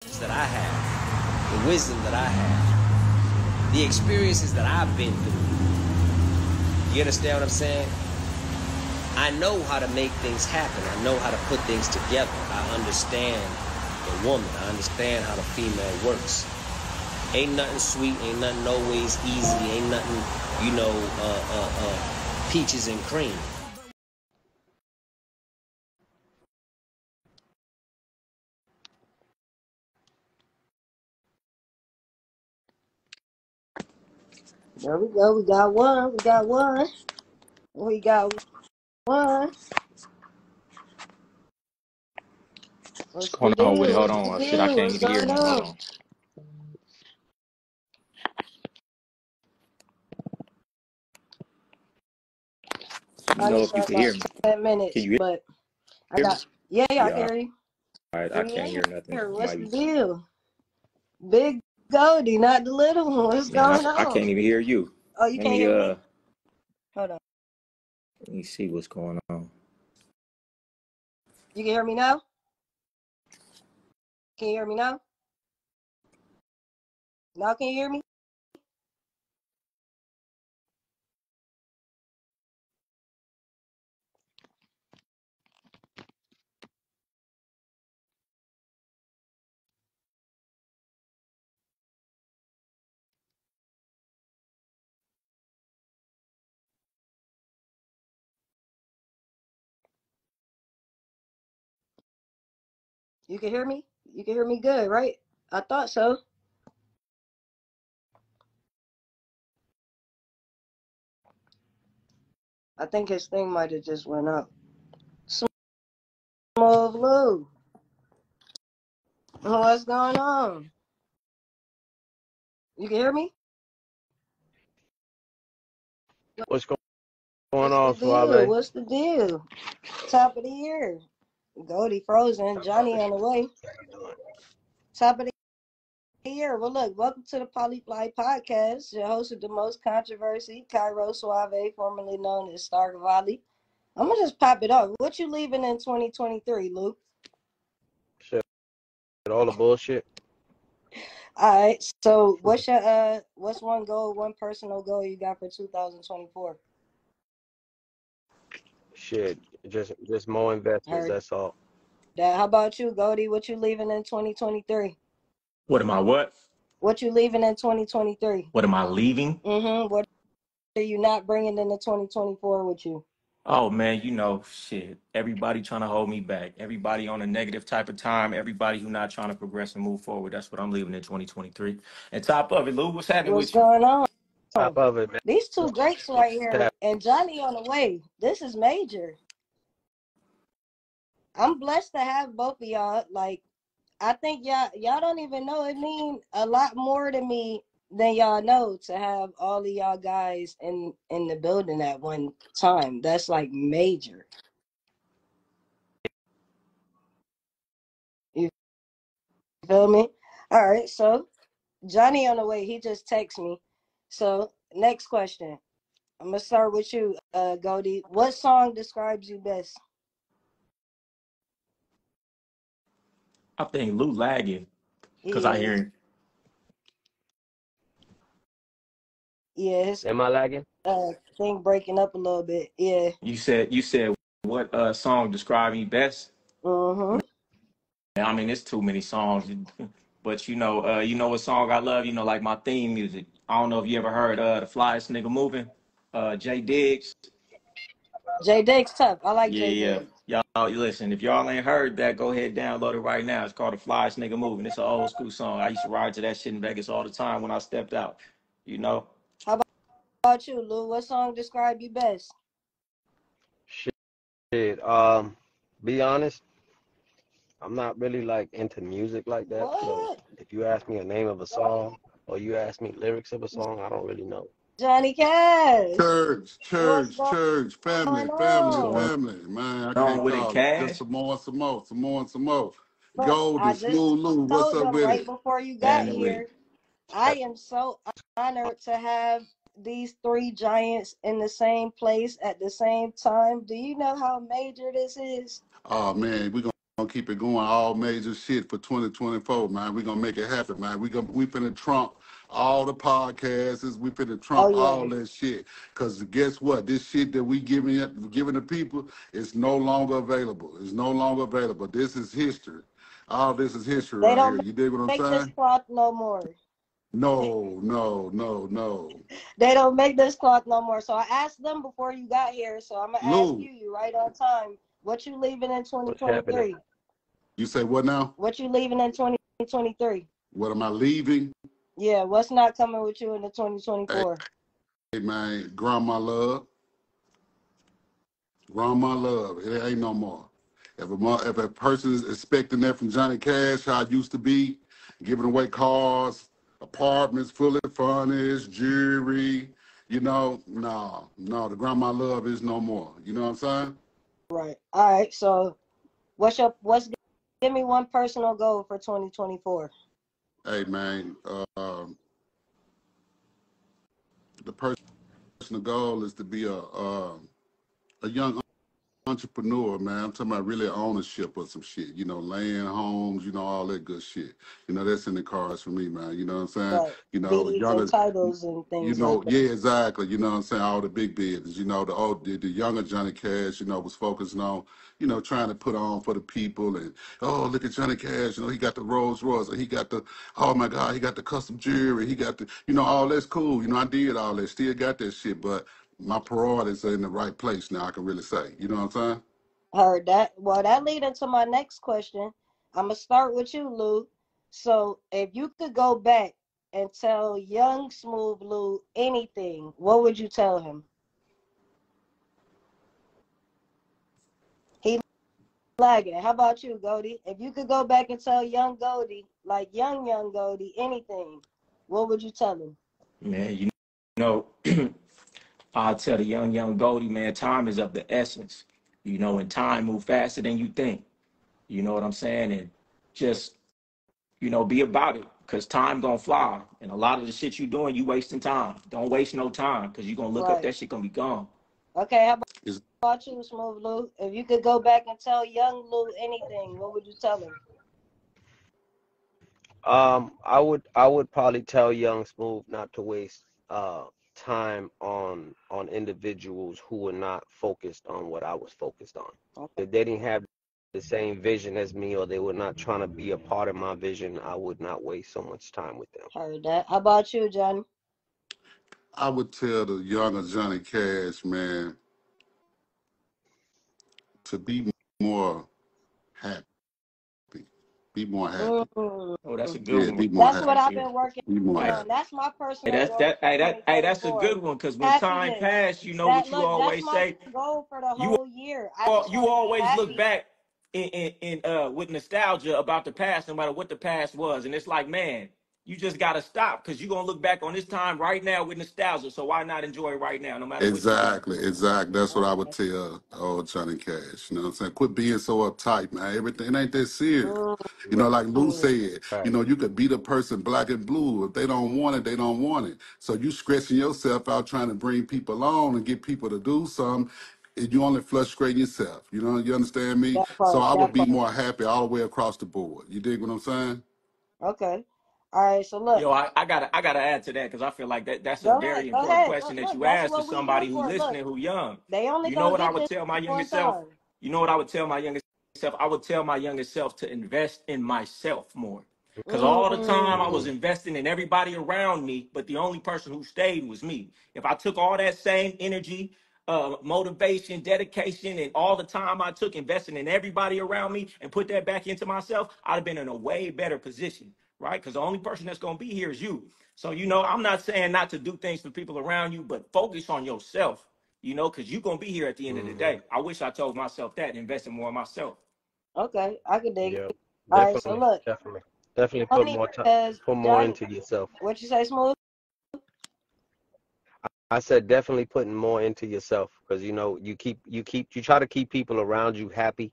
that I have, the wisdom that I have, the experiences that I've been through. You understand what I'm saying? I know how to make things happen. I know how to put things together. I understand the woman. I understand how the female works. Ain't nothing sweet, ain't nothing always easy, ain't nothing, you know, peaches and cream. There we go. We got one. We got one. We got one. What's going on with it? Hold on. Shit, I can't What's even hear going nothing. Hold on? on. Let me know if you can hear me. 10 minutes, Can you but I hear me? got, yeah, I Yeah. can hear you. All right, I can't hear nothing. What's the deal? Big Goldie, not the little one. What's going on? I can't even hear you. Oh, you can't hear me? Hold on. Let me see what's going on. You can hear me now? Can you hear me now? Now can you hear me? You can hear me? You can hear me good, right? I thought so. I think his thing might have just went up. Smoov Lou. What's going on? You can hear me? What's going on, SUAVÉ? What's the deal? Top of the year. Goldie frozen. Johnny on the way. Top of the year. Well, look, welcome to the POLYFLY podcast. Your host of the most controversy, KAIRO suavÉ, formerly known as SUAVÉ. I'm going to just pop it up. What you leaving in 2023, Luke? Shit, all the bullshit. All right. So what's your what's one goal, one personal goal you got for 2024? Shit, just more investments. That's all. How about you, Goldie? What you leaving in 2023? What am I what? What you leaving in 2023? What am I leaving? What are you not bringing into 2024 with you? Oh man, you know, shit. Everybody trying to hold me back. Everybody on a negative type of time. Everybody who not trying to progress and move forward. That's what I'm leaving in 2023. And top of it, Lou, what's happening with you? What's going on? Top of it, man. These two greats right here, and Johnny on the way. This is major. I'm blessed to have both of y'all. Like, I think y'all don't even know. It mean a lot more to me than y'all know to have all of y'all guys in the building at one time. That's like major. You feel me? All right, so Johnny on the way. He just texted me. So next question. I'm gonna start with you, Goldie. What song describes you best? I think Lou lagging because I hear him. Yeah, his Am I lagging? thing breaking up a little bit. Yeah. You said what song describe me best? I mean, it's too many songs, but you know what song I love. You know, like my theme music. I don't know if you ever heard the flyest nigga moving, J Diggs. J Diggs tough. I like J Yeah, Diggs. y'all listen. If y'all ain't heard that, go ahead download it right now. It's called the flyest nigga moving. It's an old school song. I used to ride to that shit in Vegas all the time when I stepped out. You know. How about you, Lou? What song describe you best? Shit. Be honest, I'm not really like into music like that. What? So if you ask me a name of a song or you ask me lyrics of a song, I don't really know. Johnny Cash. Church, family, on? man. I On can't with it, call it. Just Cash. some more. Look, Goldie, I just Smooth Lou, what's told up them with right it? before you got And with it. here. I am so honored to have these three giants in the same place at the same time. Do you know how major this is? Oh man, we're keep it going, all major shit for 2024, man. We gonna make it happen, man. We finna trump all the podcasts. We finna trump all that shit. Cause guess what? This shit that we giving the people is no longer available. It's no longer available. This is history. All this is history right here. You dig what I'm make saying? this cloth no more. No. They don't make this cloth no more. So I asked them before you got here. So I'm gonna ask you right on time. What you leaving in 2023? You say what now? What you leaving in 2023? What am I leaving? Yeah, what's not coming with you in the 2024? Hey man, grandma love. Grandma love. It ain't no more. If a person is expecting that from Johnny Cash, how it used to be, giving away cars, apartments fully furnished, jewelry, you know, no, the grandma love is no more. You know what I'm saying? Right. All right. So give me one personal goal for 2024. Hey man, the personal goal is to be a young entrepreneur, man. I'm talking about really ownership of some shit, you know, land, homes, you know, all that good shit. You know, that's in the cards for me, man. You know what I'm saying? Right. You know, younger titles and things. You know, like that. yeah, exactly. You know what I'm saying? All the big business. You know, the younger Johnny Cash, you know, was focusing on, you know, trying to put on for the people and, oh, look at Johnny Cash, you know, he got the Rolls Royce, or he got the, oh my God, he got the custom jewelry, he got the, you know, all that's cool. You know, I did all that, still got that shit, but my priorities are in the right place now, I can really say. You know what I'm saying? Heard that. Well, that leads into my next question. I'm going to start with you, Lou. So if you could go back and tell young Smoov Lou anything, what would you tell him? He lagging. How about you, Goldie? If you could go back and tell young Goldie, like young Goldie, anything, what would you tell him? Man, you know, I'll tell the young Goldie, man, time is of the essence. You know, and time moves faster than you think. You know what I'm saying? And just, you know, be about it, because time gonna fly. And a lot of the shit you doing, you wasting time. Don't waste no time, because you're gonna look up, that shit gonna be gone. Okay, how about you, Smoov Lou? If you could go back and tell young Lou anything, what would you tell him? I would probably tell young Smoov not to waste time on individuals who were not focused on what I was focused on. Okay. If they didn't have the same vision as me, or they were not trying to be a part of my vision, I would not waste so much time with them. Heard that. How about you, Johnny? I would tell the younger Johnny Cash, man, to be more happy. Be more happy. Oh, that's a good one. Be more that's happy. what I've been working on. That's my personal goal. That's a good one, because when time passed, you know what you always say. That's my goal for the whole year. You always look back in with nostalgia about the past, no matter what the past was, and it's like, man, you just gotta stop, because you're gonna look back on this time right now with nostalgia. So why not enjoy it right now, no matter exactly. That's what I would tell old Johnny Cash. You know what I'm saying? Quit being so uptight, man. Everything ain't that serious. You know, like Lou said, you know, you could beat a person black and blue. If they don't want it, they don't want it. So you stressing yourself out trying to bring people on and get people to do something. You only frustrating yourself. You know, you understand me? So I would be more happy all the way across the board. You dig what I'm saying? Okay. All right, so look. Yo, I gotta add to that, because I feel like that's a very important question that you asked to somebody who's listening, who young. You know what I would tell my younger self? You know what I would tell my younger self? I would tell my younger self to invest in myself more. Because all the time I was investing in everybody around me, but the only person who stayed was me. If I took all that same energy, motivation, dedication, and all the time I took investing in everybody around me and put that back into myself, I'd have been in a way better position, right? Because the only person that's going to be here is you. So, you know, I'm not saying not to do things for people around you, but focus on yourself, you know, because you're going to be here at the end of the day. I wish I told myself that and invested more in myself. Okay, I can dig it. All right, so look. Definitely put more into yourself. What you say, Smoov? I said definitely putting more into yourself, because you know you try to keep people around you happy,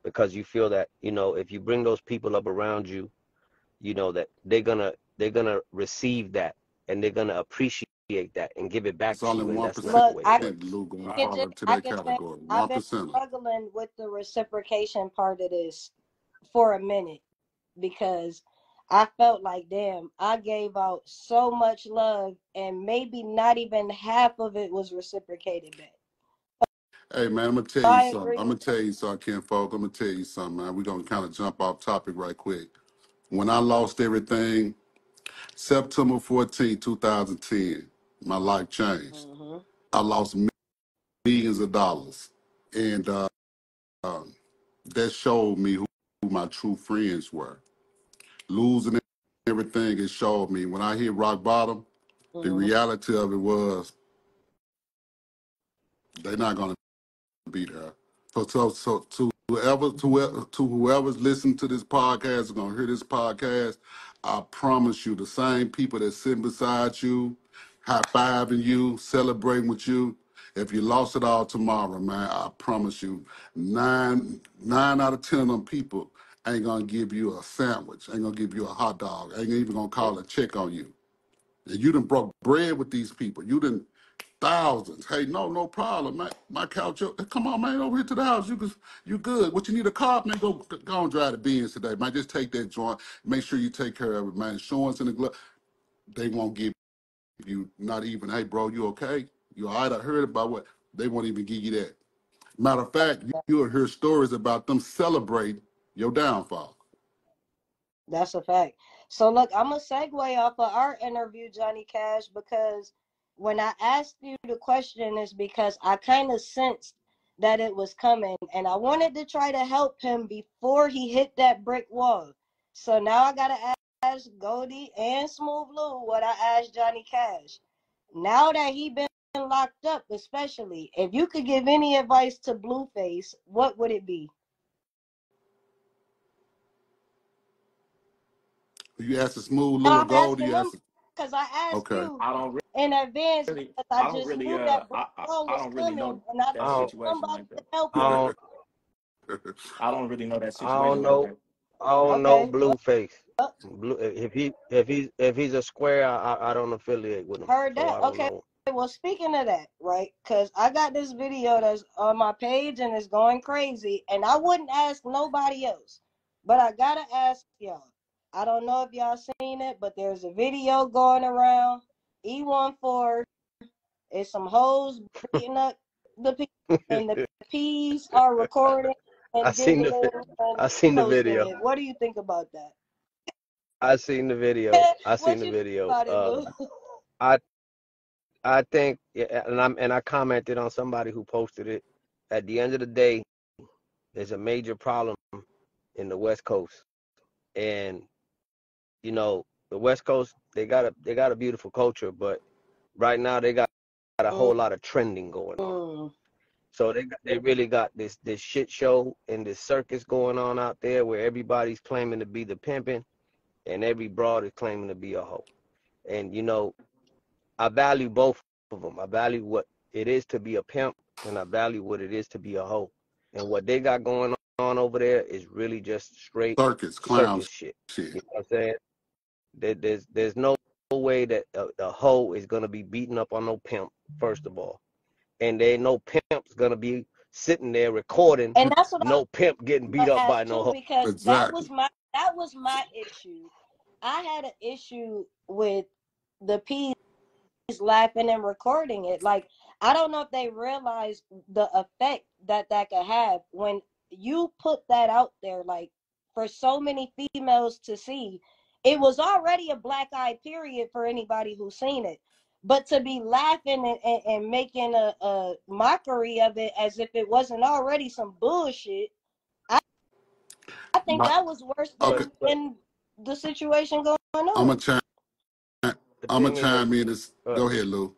because you feel that, you know, if you bring those people up around you, you know that they're gonna receive that, and they're gonna appreciate that and give it back to you. Only 1%. Look, I've been struggling with the reciprocation part of this. for a minute because I felt like, damn, I gave out so much love and maybe not even half of it was reciprocated back. Hey, man, I'm going to tell you something. I'm going to tell you something, Ken Folk. I'm going to tell you something, man. We're going to kind of jump off topic right quick. When I lost everything, September 14, 2010, my life changed. I lost millions of dollars. And that showed me who my true friends were. Losing everything, it showed me. When I hit rock bottom, the reality of it was they're not going to be there. So to whoever's listening to this podcast, is going to hear this podcast, I promise you, the same people that sit beside you, high-fiving you, celebrating with you, if you lost it all tomorrow, man, I promise you, nine out of 10 of them people ain't going to give you a sandwich, ain't going to give you a hot dog, ain't even going to call a check on you. And you done broke bread with these people. You done thousands. Hey, no problem, man. My couch, come on, man, over here to the house. You good. What you need a car, man? Go and drive the Benz today, man. Just take that joint. Make sure you take care of it, man. Insurance in the glove. They won't give you not even, hey, bro, you okay? You all right? I heard about what. They won't even give you that. Matter of fact, you'll hear stories about them celebrate your downfall. That's a fact. So look, I'm gonna segue off of our interview, Johnny Cash, because when I asked you the question is because I kind of sensed that it was coming and I wanted to try to help him before he hit that brick wall. So now I gotta ask Goldie and Smooth Lou what I asked Johnny Cash. Now that he been locked up, especially, if you could give any advice to Blueface, what would it be? You asked the Smooth No, Lou or I'm Goldie? asking them because I asked Okay. you in advance because I just knew that ball was really coming, know and I that needed situation somebody like to that. help him. I don't really know that I situation don't like know. that. I don't know Okay. Blueface. Blue, if he's a square, I don't affiliate with him, Heard so that. I don't Okay. know. Well, speaking of that, right? Because I got this video that's on my page and it's going crazy, and I wouldn't ask nobody else, but I gotta ask y'all. I don't know if y'all seen it, but there's a video going around. E14 is some hoes beating up the people, and the P's are recording and giggling and I seen the posting video. it. What do you think about that? I seen the video. I seen What the you think video. about it, Lou? I think, yeah, and I commented on somebody who posted it. At the end of the day, there's a major problem in the West Coast, and you know the West Coast they got a beautiful culture, but right now they got a whole lot of trending going on. So they really got this shit show and this circus going on out there where everybody's claiming to be the pimping, and every broad is claiming to be a hoe. And you know, I value both of them. I value what it is to be a pimp, and I value what it is to be a hoe. And what they got going on over there is really just straight Clowns, circus shit. You know what I'm saying? There's no way that a hoe is gonna be beating up on no pimp, first of all, and there ain't no pimp's gonna be sitting there recording And that's what no pimp getting beat I up by asked no too, hoe. because exactly. that was my issue. I had an issue with the P's laughing and recording it. Like, I don't know if they realize the effect that could have when you put that out there, like, for so many females to see. It was already a black eye period for anybody who's seen it. But to be laughing and making a mockery of it as if it wasn't already some bullshit, I think that was worse Okay. than the situation going I'm on. gonna chime in. Go ahead, Lou.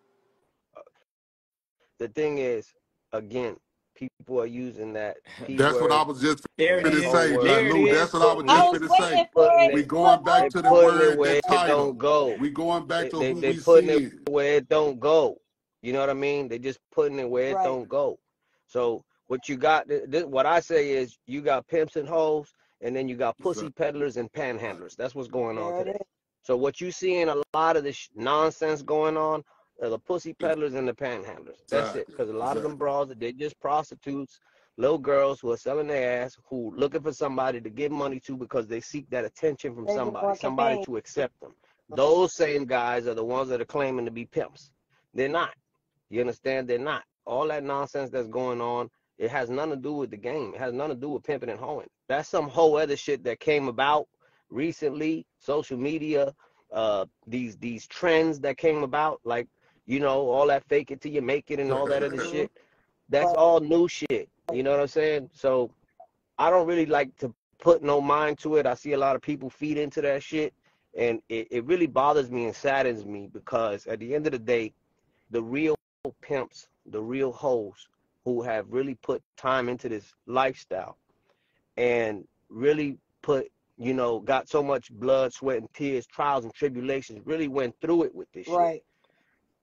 The thing is, again, people are using that P That's what I word, was just There it that finna is. whole say, word. There it Lou. is. That's what I was I just was finna They say. waiting for putting it. it, We But going they back to the putting it word, where that it don't title. go. We going back to who They we putting it seeing. where it don't go. You know what I mean? They just putting it where it right. don't go. So what you got? What I say is, you got pimps and hoes, and then you got pussy peddlers and panhandlers. That's what's going on There it today. is. So what you see in a lot of this nonsense going on are the pussy peddlers and the panhandlers. That's it. Exactly. Because a lot of them Exactly. bras, they're just prostitutes little girls who are selling their ass, who looking for somebody to give money to because they seek that attention from somebody to accept them. Those same guys are the ones that are claiming to be pimps. They're not. You understand? They're not. All that nonsense that's going on, it has nothing to do with the game. It has nothing to do with pimping and hoeing. That's some whole other shit that came about recently, social media, these trends that came about, like, you know, all that fake it till you make it and all that other shit. That's all new shit. You know what I'm saying? So I don't really like to put no mind to it. I see a lot of people feed into that shit, and it really bothers me and saddens me, because at the end of the day, the real pimps, the real hoes who have really put time into this lifestyle and really put, you know, got so much blood, sweat, and tears, trials and tribulations, really went through it with this shit,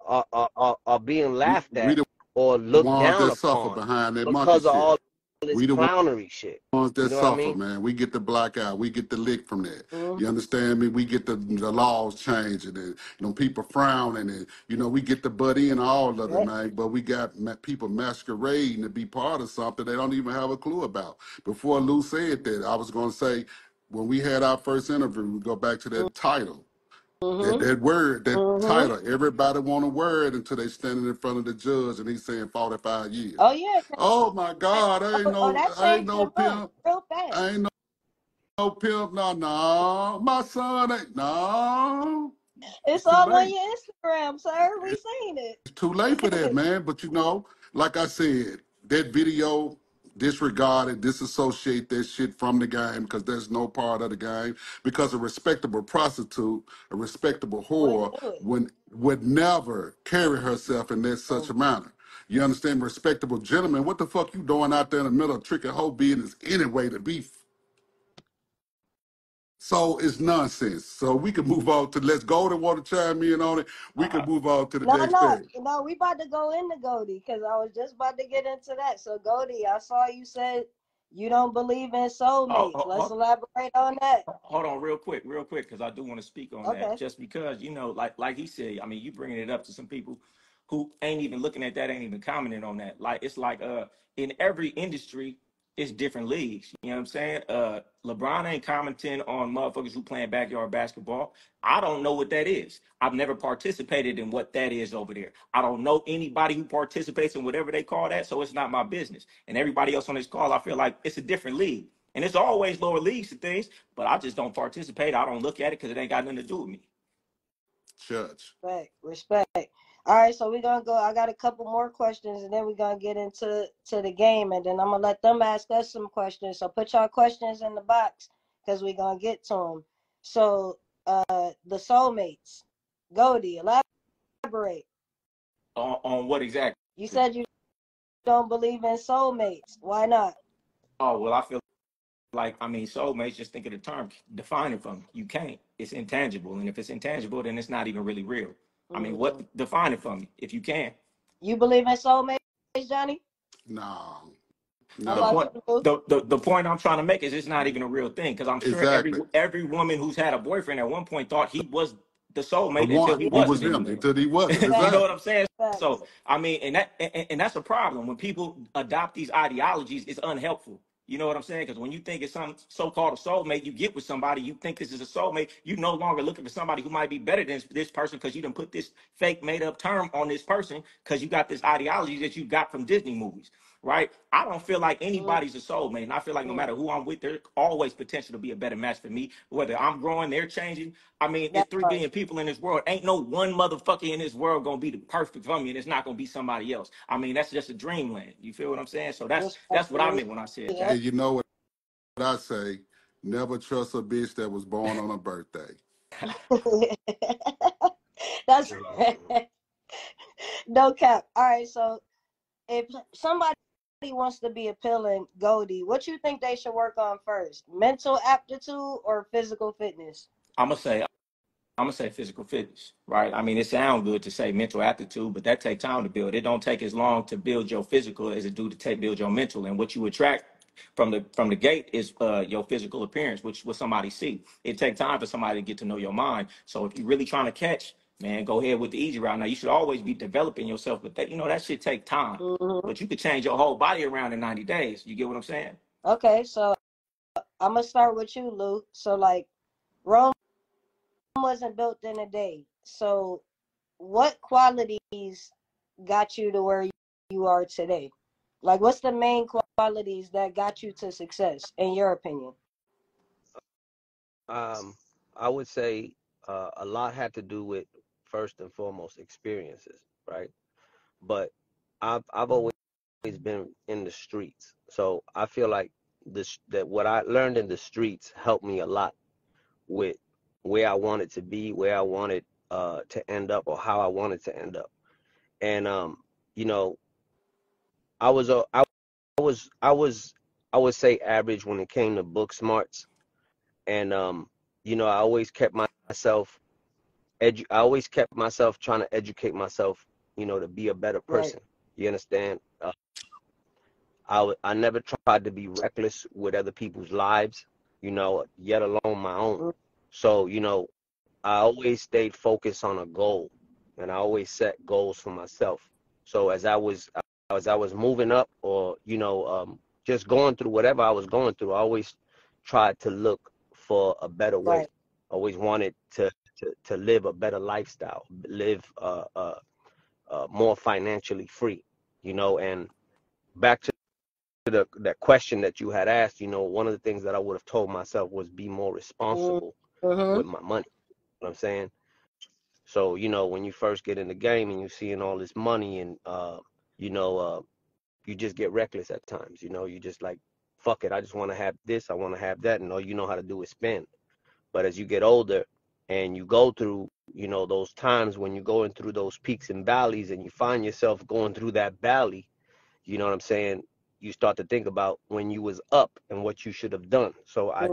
are being laughed We at the or looked ones down that suffer upon behind that monkey because of shit. all this We the clownery shit. ones You that know what I suffer, mean? man. We get the black eye. We get the lick from that. You understand me? We get the laws changing, and you know, people frowning, and you know, we get the butt in all of it, man. But we got people masquerading to be part of something they don't even have a clue about. Before Lou said that, I was going to say, when we had our first interview, we go back to that title. That word, that title, everybody want a word until they standing in front of the judge and he's saying 45 years. Oh yeah. Oh my God, I That ain't changed no your book pimp. real fast. I ain't no pimp, no. My son ain't, no. It's It's too all on late. your Instagram, sir. We seen it. It's too late for that, man. But you know, like I said, that video, disregard it, disassociate that shit from the game, because there's no part of the game. Because a respectable prostitute, a respectable whore, would never carry herself in that such a manner. You understand? Respectable gentleman, what the fuck you doing out there in the middle of tricking whole business anyway to be? So it's nonsense. So we can move on to, let's go to want to chime in on it. We can move on to the next thing. No, we about to go into Goldie, because I was just about to get into that. So Goldie, I saw you said you don't believe in soulmates. Let's elaborate on that. Hold on real quick, because I do want to speak on that. Just because, you know, like he said, I mean, you bringing it up to some people who ain't even looking at that, ain't even commenting on that. Like, it's like in every industry, it's different leagues. You know what I'm saying? LeBron ain't commenting on motherfuckers who playing backyard basketball. I don't know what that is. I've never participated in what that is over there. I don't know anybody who participates in whatever they call that, so it's not my business. And everybody else on this call, I feel like it's a different league. And it's always lower leagues and things, but I just don't participate. I don't look at it because it ain't got nothing to do with me. Church. Respect. All right, so we're gonna go. I got a couple more questions, and then we're gonna get into the game, and then I'm gonna let them ask us some questions. So put your questions in the box, because we're gonna get to them. So the soulmates, Goldie, elaborate. On what exactly? You said you don't believe in soulmates. Why not? Oh, well, I feel like, I mean, soulmates, just think of the term, define it for me. You can't. It's intangible. And if it's intangible, then it's not even really real. I mean, what, define it for me, if you can. You believe in soulmates, Johnny? No. The point I'm trying to make is it's not even a real thing, because I'm sure every woman who's had a boyfriend at one point thought he was the soulmate until he wasn't anymore. Until he wasn't. You know what I'm saying? So I mean, and that's a problem when people adopt these ideologies. It's unhelpful. You know what I'm saying? Because when you think it's some so-called a soulmate, you get with somebody, you think this is a soulmate, you no longer looking for somebody who might be better than this person, because you done put this fake made-up term on this person because you got this ideology that you got from Disney movies, right? I don't feel like anybody's a soulmate, and I feel like no matter who I'm with, there's always potential to be a better match for me. Whether I'm growing, they're changing. I mean, there's 3 billion people in this world. Ain't no one motherfucker in this world gonna be the perfect for me, and it's not gonna be somebody else. I mean, that's just a dreamland. You feel what I'm saying? So that's what I meant when I said that. And you know what I say? Never trust a bitch that was born on a birthday. That's no cap. All right, so if somebody wants to be appealing, Goldie, what you think they should work on first? Mental aptitude or physical fitness? I'm gonna say physical fitness, right? I mean, it sounds good to say mental aptitude, but that takes time to build. It don't take as long to build your physical as it do to build your mental. And what you attract from the gate is your physical appearance, which what somebody see. It takes time for somebody to get to know your mind. So if you're really trying to catch man, go ahead with the easy route. Now you should always be developing yourself, but that, you know, that shit take time. But you could change your whole body around in 90 days. You get what I'm saying? Okay, so I'm gonna start with you, Lou. So like, Rome wasn't built in a day. So what qualities got you to where you are today? Like, what's the main qualities that got you to success, in your opinion? I would say a lot had to do with, first and foremost, experiences, right? But I've always been in the streets, so I feel like that what I learned in the streets helped me a lot with where I wanted to be, where I wanted to end up, or how I wanted to end up. And you know, I was I would say average when it came to book smarts, and you know, I always kept myself I always kept myself trying to educate myself, you know, to be a better person. Right. You understand? I never tried to be reckless with other people's lives, you know, yet alone my own. So, you know, I always stayed focused on a goal, and I always set goals for myself. So as I was moving up, or, you know, just going through whatever I was going through, I always tried to look for a better way. Right. Always wanted to live a better lifestyle, live more financially free, you know. And back to that question that you had asked, you know, one of the things that I would have told myself was be more responsible with my money. You know what I'm saying? So, you know, when you first get in the game and you're seeing all this money, and you know, you just get reckless at times. You know, you just like, fuck it, I just want to have this, I want to have that, and all you know how to do is spend. But as you get older and you go through, you know, those times when you're going through those peaks and valleys, and you find yourself going through that valley, you know what I'm saying? You start to think about when you was up and what you should have done. So I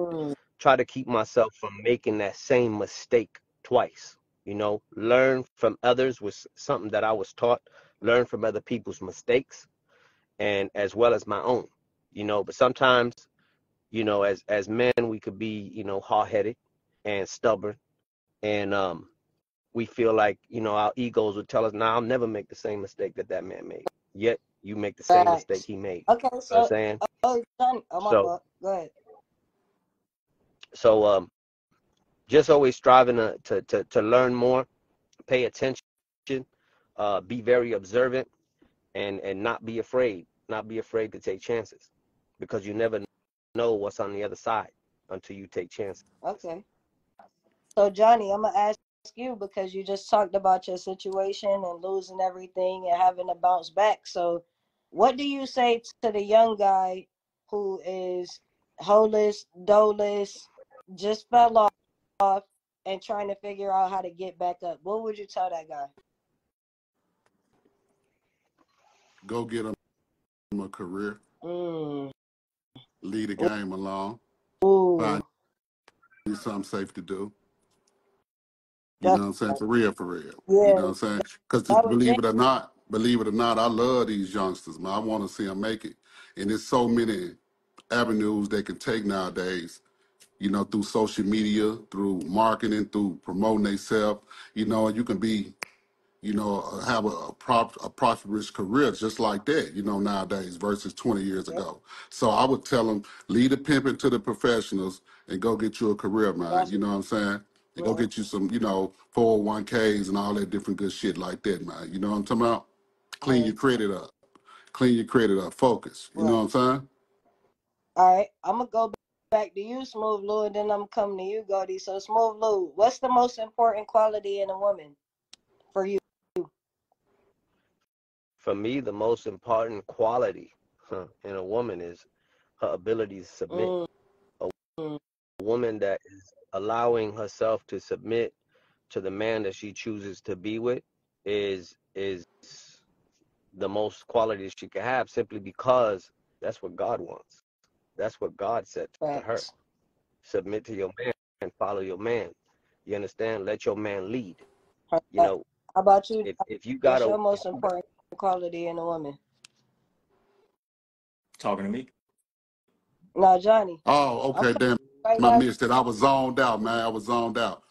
try to keep myself from making that same mistake twice. You know, learn from others was something that I was taught. Learn from other people's mistakes, and as well as my own. You know, but sometimes, you know, as men, we could be, you know, hard-headed and stubborn, and we feel like, you know, our egos would tell us, "Nah, I'll never make the same mistake that man made." Yet you make the same mistake he made. Okay, so, you know what I'm saying? Johnny, my fault. Go ahead. So just always striving to learn more, pay attention, be very observant, and not be afraid to take chances, because you never know what's on the other side until you take chances. Okay. So Johnny, I'm gonna ask you, because you just talked about your situation and losing everything and having to bounce back. So what do you say to the young guy who is holeless, doleless, just fell off, and trying to figure out how to get back up? What would you tell that guy? Go get him a career. Lead the game along. Find you something safe to do. You know what I'm saying? For real, for real. Yeah. You know what I'm saying? Because believe it or not, I love these youngsters, man. I want to see them make it. And there's so many avenues they can take nowadays, you know, through social media, through marketing, through promoting themselves. You know, you can be, you know, have a prosperous career just like that, you know, nowadays versus 20 years ago. So I would tell them, lead the pimping to the professionals and go get you a career, man. You know what I'm saying? And go get you some, you know, 401ks and all that different good shit like that, man. You know what I'm talking about? Clean your credit up. Clean your credit up. Focus. You know what I'm saying? All right. I'm going to go back to you, Smoov Lou, and then I'm coming to you, Goldie. So, Smoov Lou, what's the most important quality in a woman for you? For me, the most important quality in a woman is her ability to submit. A woman that is allowing herself to submit to the man that she chooses to be with is the most quality she can have, simply because that's what God wants. That's what God said to her. Submit to your man and follow your man. You understand? Let your man lead. You know, how about you? If you got what's your most important quality in a woman? Talking to me? No, Johnny. Oh, okay, damn. I missed it. I was zoned out, man. I was zoned out.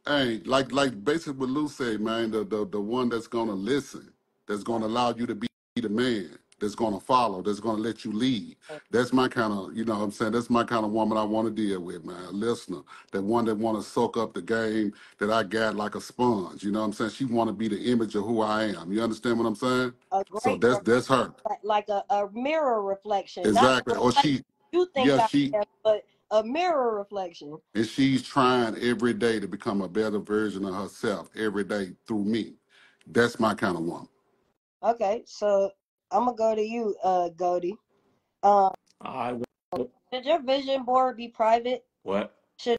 Hey, like basically what Lou said, man, the one that's gonna listen, that's gonna allow you to be the man, that's gonna follow, that's gonna let you lead. That's my kind of, you know what I'm saying? That's my kind of woman I want to deal with, man. A listener. That one that wanna soak up the game that I got like a sponge. You know what I'm saying? She wanna be the image of who I am. You understand what I'm saying? A So great, that's her. like a mirror reflection, not Exactly. the Or reflection she you think yeah, I she am, but a mirror reflection. and she's trying every day to become a better version of herself every day through me. That's my kind of woman. Okay, so I'm gonna go to you, Goldie. Should your vision board be private? What? Should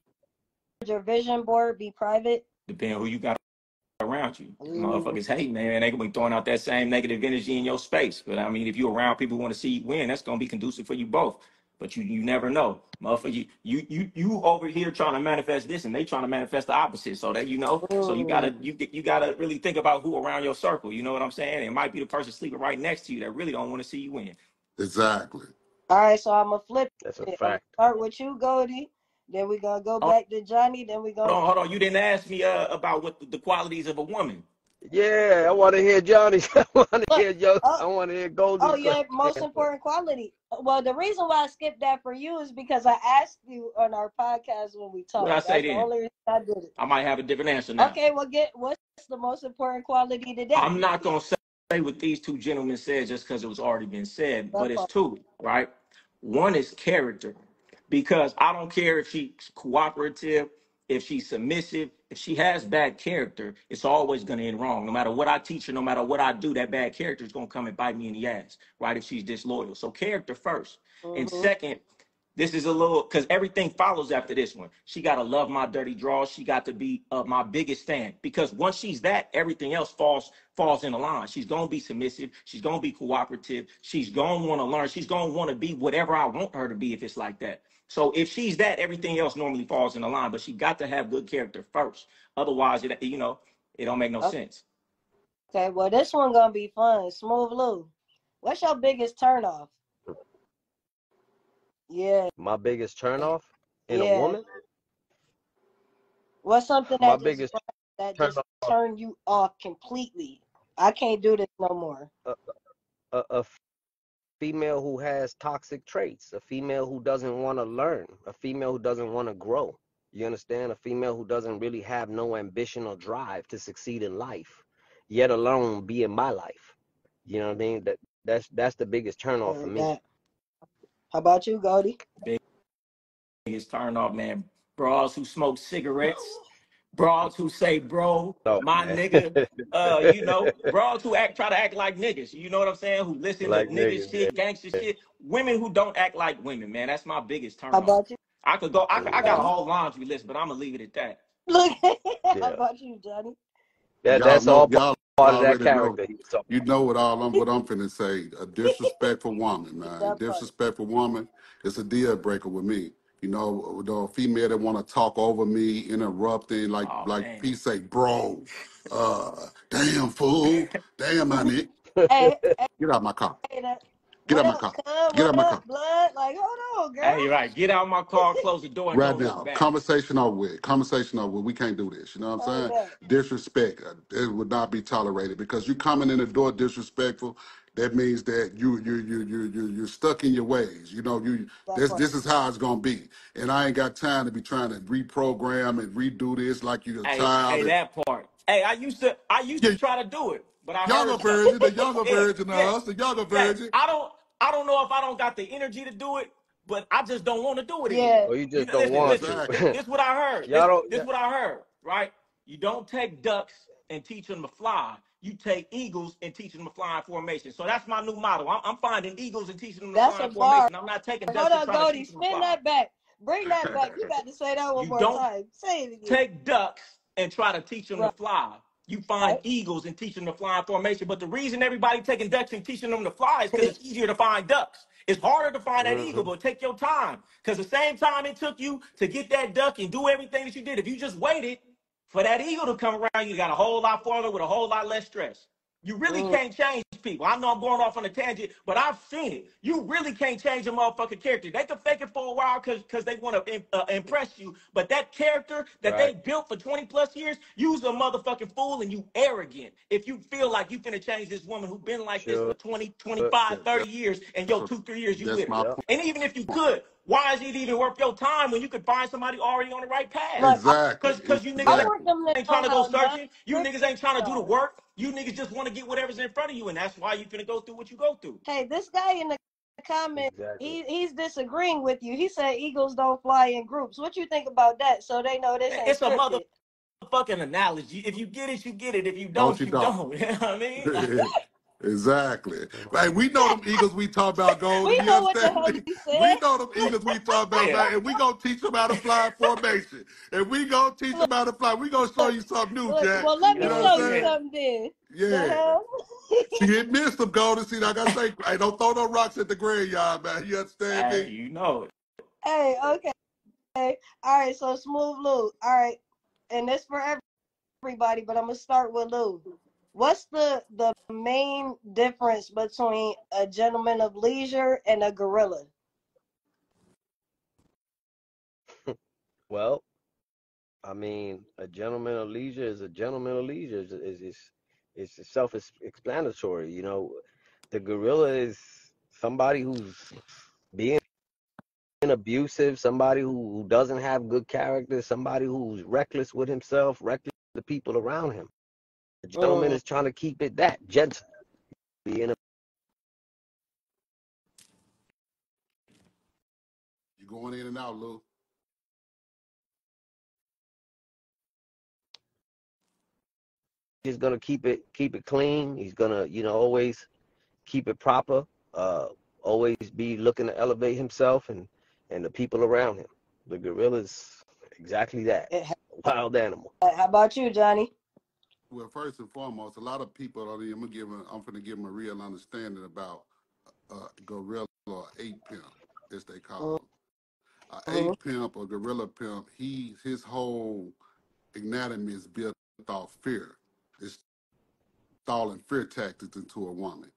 your vision board be private? Depending who you got around you. Motherfuckers hate, man. They gonna be throwing out that same negative energy in your space. But I mean, if you're around people who want to see you win, that's gonna be conducive for you both. But you never know, motherfucker. You over here trying to manifest this, and they trying to manifest the opposite. So that so you gotta really think about who around your circle. You know what I'm saying? It might be the person sleeping right next to you that really don't want to see you win. Exactly. All right, so I'm gonna flip That's a it. I'm gonna fact. start with you, Goldie. Then we're gonna go back to Johnny. Then we're gonna Hold on. You didn't ask me about what the qualities of a woman. Yeah, I want to hear Johnny. I want to look. hear I want to hear Oh, Goldie's your most important quality. Well, the reason why I skipped that for you is because I asked you on our podcast when we What I talked. say That's the then? only reason I did it. I might have a different answer now. Okay, well, what's the most important quality today? I'm not gonna say what these two gentlemen said just because it was already been said, but it's two, right? One is character, because I don't care if she's cooperative, if she's submissive, if she has bad character, it's always gonna end wrong. No matter what I teach her, no matter what I do, that bad character is gonna come and bite me in the ass, right? If she's disloyal. So character first. And second, this is a little, because everything follows after this one. She got to love my dirty draws. She got to be my biggest fan, because once she's that, everything else falls in the line. She's going to be submissive. She's going to be cooperative. She's going to want to learn. She's going to want to be whatever I want her to be if it's like that. So if she's that, everything else normally falls in the line, but she got to have good character first. Otherwise, it don't make no sense. Okay, well, this one going to be fun. Smooth Lou, what's your biggest turnoff? Yeah. My biggest turnoff in a woman? What's something My that biggest just turned you off completely? I can't do this no more. A female who has toxic traits, a female who doesn't want to learn, a female who doesn't want to grow. You understand? A female who doesn't really have no ambition or drive to succeed in life, yet alone be in my life. You know what I mean? That's the biggest turnoff for me. How about you, Goldie? Biggest turn off, man. Bras who smoke cigarettes, bras who say bro, my nigga, bras who try to act like niggas. You know what I'm saying? Who listen like to nigga shit, gangster shit. Women who don't act like women, man. That's my biggest turn off. How about you? I could go. I got a whole laundry list, but I'm gonna leave it at that. Look, how about you, Johnny? That's all y'all part of that already character. you know what I'm finna say. A disrespectful woman, man. A disrespectful woman is a deal breaker with me. You know, the female that want to talk over me, interrupting, like he say, bro, damn fool, damn honey. Get out my car. Get out my car. Get out my car. Blood? Like, hold on, girl. Hey, right. Get out my car, close the door, and right don't now, look back. Conversation over with. Conversation over with. We can't do this. You know what I'm saying? Disrespect. It would not be tolerated, because you coming in the door disrespectful. That means that you're stuck in your ways. You know, this is how it's gonna be. And I ain't got time to be trying to reprogram and redo this like you're a child. Hey, that part. Hey, I used to try to do it, but I younger heard version, the younger version of us, the younger version. I don't know if I don't got the energy to do it, but I just don't want to do it anymore. Or you just don't want to. Exactly. This what I heard. This what I heard, right? You don't take ducks and teach them to fly. You take eagles and teach them to fly in formation. So that's my new motto. I'm finding eagles and teaching them to fly in formation. I'm not taking ducks and trying to teach them to fly. Spin that back. Bring that back. You got to say that one more time. Say it again. Take ducks and try to teach them to fly. You find eagles and teach them to fly in formation. But the reason everybody taking ducks and teaching them to fly is because it's easier to find ducks. It's harder to find that eagle, but take your time. Because the same time it took you to get that duck and do everything that you did, if you just waited for that eagle to come around, you got a whole lot farther with a whole lot less stress. You really can't change people. I know I'm going off on a tangent, but I've seen it. You really can't change a motherfucking character. They can fake it for a while because they want to impress you, but that character that they built for 20 plus years, you's a motherfucking fool and you arrogant. If you feel like you finna change this woman who been like this for 20, 25, 30 years, and yo, 2-3 years you with her. And even if you could, why is it even worth your time when you could find somebody already on the right path? Exactly. Because you niggas ain't trying to go searching. You niggas ain't trying to do the work. You niggas just want to get whatever's in front of you, and that's why you finna go through what you go through. Hey, this guy in the comment, he's disagreeing with you. He said eagles don't fly in groups. What you think about that? So they know this ain't It's scripted. a motherfucking analogy. If you get it, you get it. If you don't, you don't. You know what I mean? Exactly. Like, we know them eagles we talk about, Goldie. We You know what the hell understand me? he said. We know them eagles we talk about, man, and we gonna teach them how to fly in formation. And we gonna teach them how to fly. We gonna show you something new, Jack. Well, let me you know show what I'm you saying? something then. Yeah. The hell? See, it missed them, Goldie. See, like I say, hey, don't throw no rocks at the graveyard, man. You understand me? You know it. Hey, okay. All right, so Smooth Lou. All right, and this for everybody, but I'm gonna start with Lou. What's the main difference between a gentleman of leisure and a gorilla? Well, I mean, a gentleman of leisure is a gentleman of leisure. It's self-explanatory. You know, the gorilla is somebody who's being abusive, somebody who doesn't have good character, somebody who's reckless with himself, reckless with the people around him. The gentleman is trying to keep it that gentle. Being You going in and out, Lou. He's gonna keep it clean. He's gonna, you know, always keep it proper. Always be looking to elevate himself and the people around him. The gorilla's exactly that. A wild animal. How about you, Johnny? Well, first and foremost, a lot of people, I'm going to give them a real understanding about gorilla or ape pimp, as they call him. Ape pimp or gorilla pimp, his whole anatomy is built off fear. It's installing fear tactics into a woman,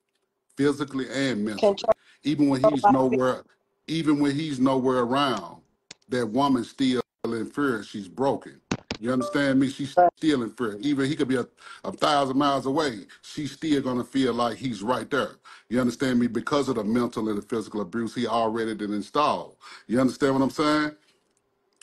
physically and mentally. Even when he's nowhere around, that woman's still in fear. She's broken. You understand me? She's still in fear. Even he could be 1,000 miles away. She's still gonna feel like he's right there. You understand me? Because of the mental and the physical abuse he already did install. You understand what I'm saying?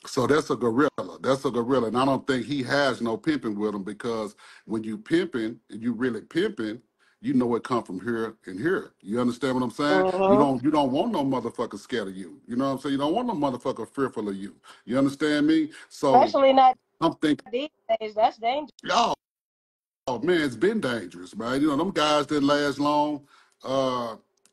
So that's a gorilla. That's a gorilla. And I don't think he has no pimping with him, because when you pimping and you really pimping, you know it come from here and here. You understand what I'm saying? You don't want no motherfucker scared of you. You know what I'm saying? You don't want no motherfucker fearful of you. You understand me? So especially not I'm thinking, these days. That's dangerous. oh man, it's been dangerous, man. You know, them guys didn't last long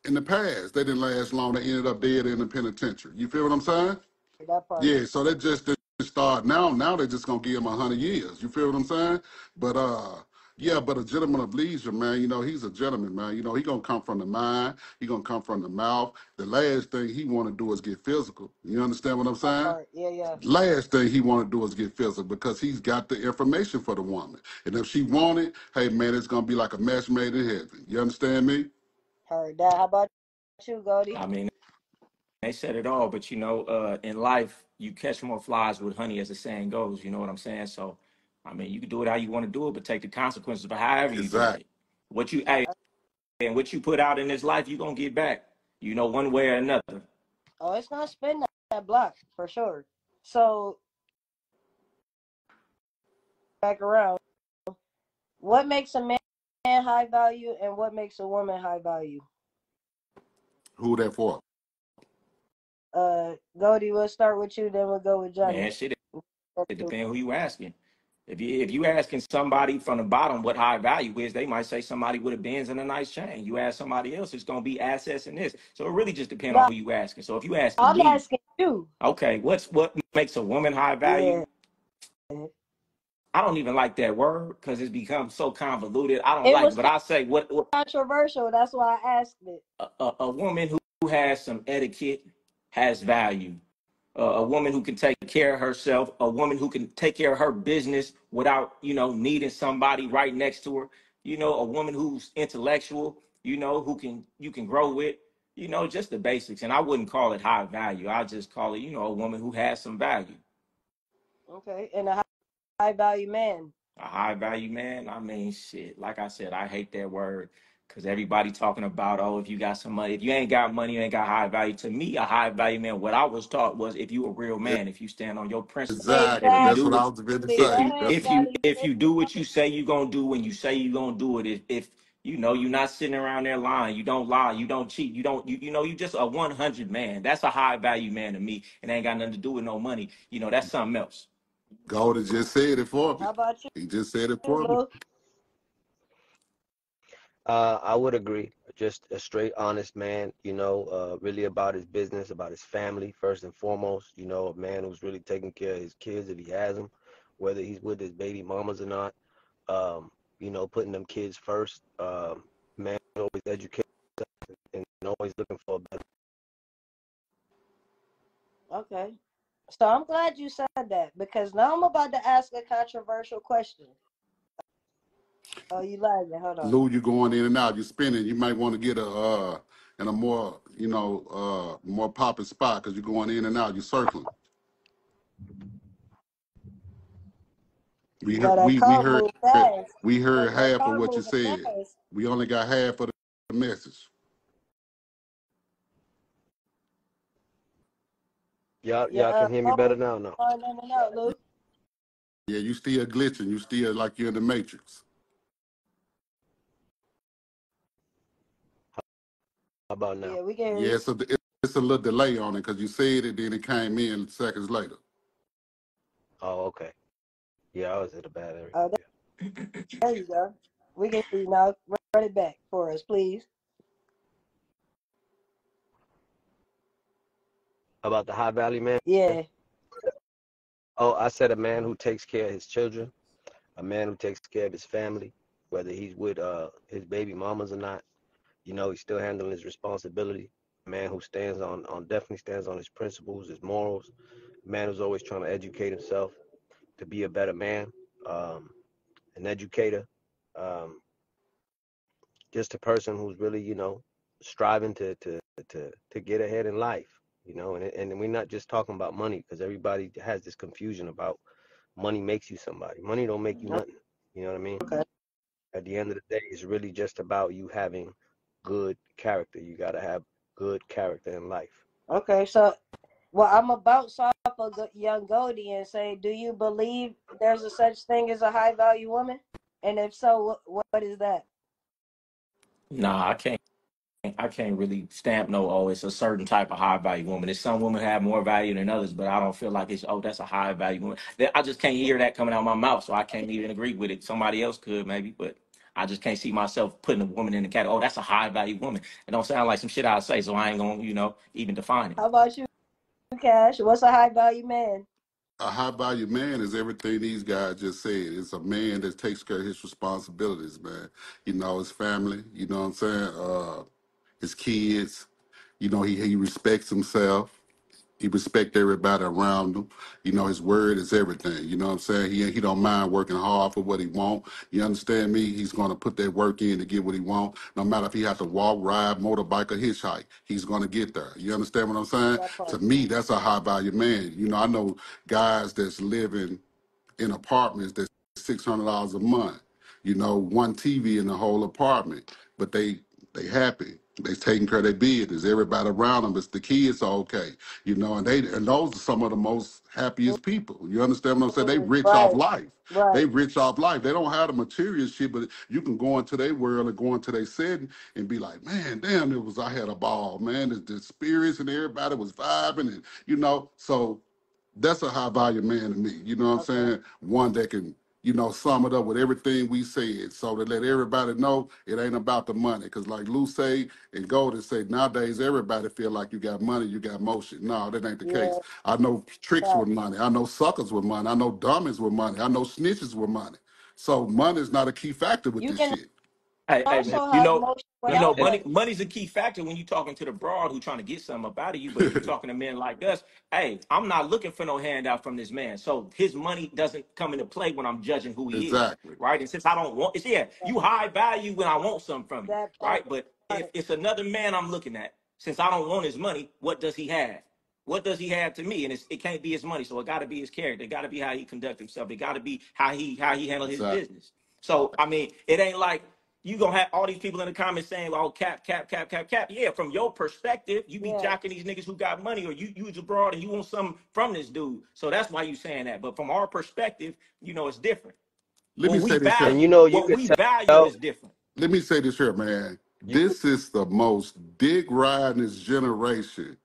in the past. They didn't last long. They ended up dead in the penitentiary. You feel what I'm saying? That part. Yeah, so they just didn't start now. Now they're just gonna give him 100 years. You feel what I'm saying? But yeah, but a gentleman of leisure, man, you know, he's a gentleman, man. You know, he gonna come from the mind, he gonna come from the mouth. The last thing he wanna do is get physical. You understand what I'm saying? Yeah. Last thing he wanna do is get physical, because he's got the information for the woman. And if she want it, hey man, it's gonna be like a match made in heaven. You understand me? Heard that. How about you, Goldie? I mean, they said it all, but you know, in life, you catch more flies with honey, as the saying goes. You know what I'm saying? So, I mean, you can do it how you want to do it, but take the consequences. But however you do Exactly. it, and what you put out in this life, you're gonna get back. You know, one way or another. Oh, it's gonna spin that block for sure. So back around. What makes a man high value and what makes a woman high value? Who that for? Goldie, we'll start with you, then we'll go with Johnny. Man, shit, it depends who you asking. If you asking somebody from the bottom what high value is, they might say somebody with a Benz and a nice chain. You ask somebody else, it's gonna be assets and this. So it really just depends on who you asking. So if you asking I'm me, asking you. okay, what makes a woman high value? Yeah. I don't even like that word because it's become so convoluted. I don't like it, but I say what controversial. That's why I asked it. A woman who has some etiquette has value. A woman who can take care of herself, a woman who can take care of her business without, you know, needing somebody right next to her. you know, a woman who's intellectual, you know, you can grow with, you know, just the basics. And I wouldn't call it high value. I just call it, you know, a woman who has some value. Okay, and a high value man. A high value man, I mean, shit. Like I said, I hate that word because everybody talking about, oh, if you got some money, if you ain't got money, you ain't got high value. To me, a high value man, what I was taught was if you a real man, if you stand on your principles, if Exactly. you That's do what Exactly. I what was going to if say. you Go ahead, if That's you Goldie. if you do what you say you gonna do when you say you gonna do it, if you know you're not sitting around there lying, you don't lie, you don't cheat, you know you just a 100 man. That's a high value man to me, and ain't got nothing to do with no money. You know that's something else. Goldie just said it for me. How about you, He just said it for me. Lou? I would agree. Just a straight, honest man, you know, really about his business, about his family, first and foremost. You know, a man who's really taking care of his kids if he has them, whether he's with his baby mamas or not. You know, putting them kids first. Man always educated and always looking for a better. Okay. So I'm glad you said that because now I'm about to ask a controversial question. Oh, you lagging. Hold on. Lou, you going in and out, you spinning. You might want to get in a more, you know, more popping spot because you're going in and out, you're circling. We No, heard, that we car heard moved fast. we heard That half of car what you moving said. fast. We only got half of the message. Y'all can hear me better Phone now? No. going in and out, Lou. Yeah, you still glitching. You still like you're in the matrix. How about now? Yeah, we can hear Yeah, you. so it's a little delay on it because you said it, then it came in seconds later. Oh, okay. Yeah, I was in a bad area. Oh, there you go. We can hear you now. Run it back for us, please. About the high value man? Yeah. Oh, I said a man who takes care of his children, a man who takes care of his family, whether he's with his baby mamas or not. You know, he's still handling his responsibility. A man who stands on definitely stands on his principles, his morals. A man who's always trying to educate himself to be a better man, an educator, um, just a person who's really, you know, striving to get ahead in life. You know, and we're not just talking about money because everybody has this confusion about money makes you somebody. Money don't make you nothing. You know what I mean? Okay. At the end of the day, it's really just about you having good character. You got to have good character in life. Okay. So, well, I'm about to off a young Goldie and say, do you believe there's a such thing as a high value woman? And if so, what is that? Nah, I can't really stamp no, oh, it's a certain type of high value woman. It's some women have more value than others, but I don't feel like it's, oh, that's a high value woman. I just can't hear that coming out of my mouth, so I can't even agree with it. Somebody else could maybe, but I just can't see myself putting a woman in the category, oh, that's a high value woman. It don't sound like some shit I'd say, so I ain't gonna, you know, even define it. How about you, Cash? What's a high value man? A high value man is everything these guys just said. It's a man that takes care of his responsibilities, man. You know, his family, you know what I'm saying? His kids, you know, he respects himself. He respect everybody around him. You know, his word is everything. You know what I'm saying? He don't mind working hard for what he want. You understand me? He's gonna put that work in to get what he want. No matter if he have to walk, ride, motorbike, or hitchhike, he's gonna get there. You understand what I'm saying? That To part. me, that's a high value man. You know, I know guys that's living in apartments that's $600 a month. You know, one TV in the whole apartment, but they happy. They taking care of their business. Everybody around them, it's the kids are okay. You know, and those are some of the most happiest people. You understand what I'm saying? They rich off Right. life. Right. They rich off life. They don't have the material shit, but you can go into their world and go into their setting and be like, man, damn, I had a ball, man. The spirits and everybody was vibing, and you know, so that's a high value man to me. You know what I'm Okay. saying? One that can, you know, sum it up with everything we said. So to let everybody know it ain't about the money. Because like Lou say and Golden say, nowadays everybody feel like you got money, you got motion. No, that ain't the Yeah. case. I know tricks Right. with money. I know suckers with money. I know dummies with money. I know snitches with money. So money is not a key factor with You this can shit. Hey, man, also have motion without money. money's a key factor when you're talking to the broad who trying to get something up out of you. But if you're talking to men like us, hey, I'm not looking for no handout from this man. So his money doesn't come into play when I'm judging who he is, Exactly. right? And since I don't want, you high value when I want something from you, That part. right? But if it's another man I'm looking at, since I don't want his money, what does he have? What does he have to me? And it can't be his money, so it got to be his character. It got to be how he conduct himself. It got to be how he handle his Exactly. business. So I mean, it ain't like you gonna have all these people in the comments saying, "Oh, cap, cap, cap, cap, cap." Yeah, from your perspective, you be jocking these niggas who got money, or you use abroad and you want something from this dude. So that's why you saying that. But from our perspective, it's different. Let me say this here. And you What could we value is different. Let me say this here, man. This is the most dick ridingest generation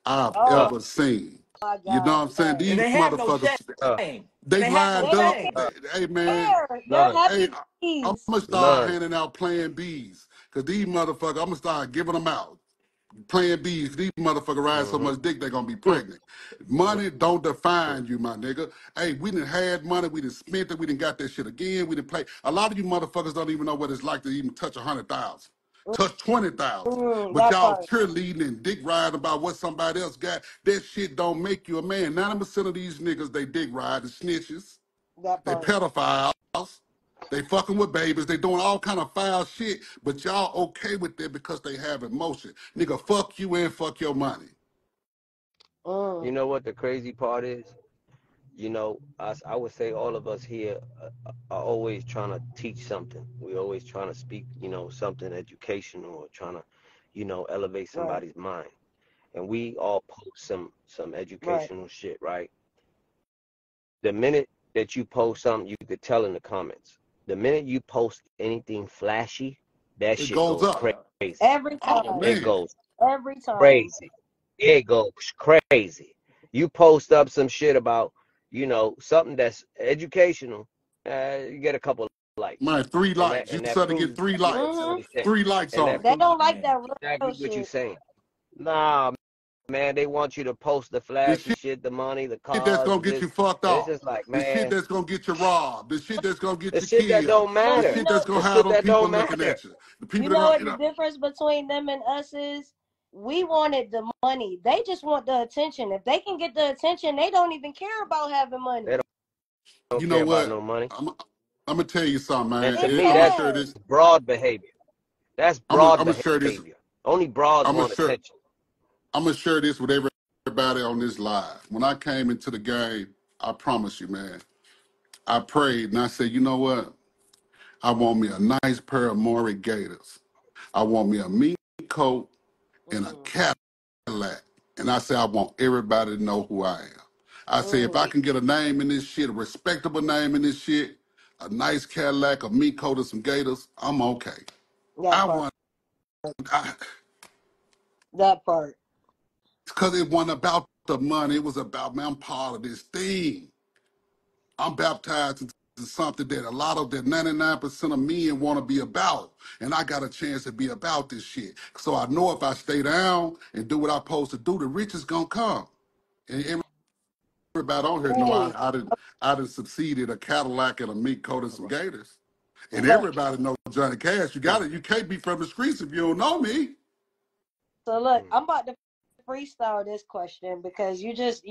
I've ever seen. My You know God. what I'm saying? And These they have no motherfuckers, shame. they lined up. Hey, man. They're Hey, happy I'm bees. going to start handing out Plan Bs. Because these motherfuckers, I'm going to start giving them out. Plan Bs, these motherfuckers ride so much dick, they're going to be pregnant. Money don't define you, my nigga. Hey, we done had money, we done spent it, we done got that shit again, we done play. A lot of you motherfuckers don't even know what it's like to even touch 100,000. Touch 20,000. But y'all cheerleading and dick riding about what somebody else got. That shit don't make you a man. 90% of these niggas, they dick ride, the snitches, they pedophiles. They fucking with babies. They doing all kind of foul shit, but y'all okay with that because they have emotion. Nigga, fuck you and fuck your money. You know what the crazy part is? I would say all of us here are always trying to teach something. We're always trying to speak, something educational, or trying to, elevate somebody's mind. And we all post some educational shit, right? The minute that you post something, you could tell in the comments. The minute you post anything flashy, that shit goes crazy. Every time. Oh, it goes every time. crazy. It goes crazy. You post up some shit about, something that's educational, you get a couple likes. Man, 3 likes. You suddenly get 3 likes. 3 likes on it. They don't like that real exactly shit. what you're saying. Nah, man, they want you to post the flashy shit, the money, the cars. That's gonna get you fucked and off. it's just like, man. The shit that's gonna get you robbed. The shit that's gonna get the you shit killed. that don't matter. The shit that's gonna have them people looking at you. The people you know what the difference between them and us is? We wanted the money. They just want the attention. If they can get the attention, they don't even care about having money. They don't you care know what? about no money. I'm gonna tell you something, man. And to me, that's broad behavior. That's broad behavior. Share this. Only broads want attention. I'm gonna share this with everybody on this live. When I came into the game, I promise you, man, I prayed and I said, you know what? I want me a nice pair of Maury Gators. I want me a mink coat and a Cadillac. And I said, I want everybody to know who I am. I say, if I can get a name in this shit, a respectable name in this shit, a nice Cadillac, a mink coat, and some Gators, I'm okay. That part. Because it wasn't about the money. It was about, man, I'm part of this thing. I'm baptized into something that a lot of that 99% of men want to be about. And I got a chance to be about this shit. So I know if I stay down and do what I'm supposed to do, the riches gonna come. And everybody on here know I done succeeded a Cadillac and a mink coat and some Gators. And everybody know Johnny Cash. You can't be from the streets if you don't know me. So look, I'm about to freestyle this question because you just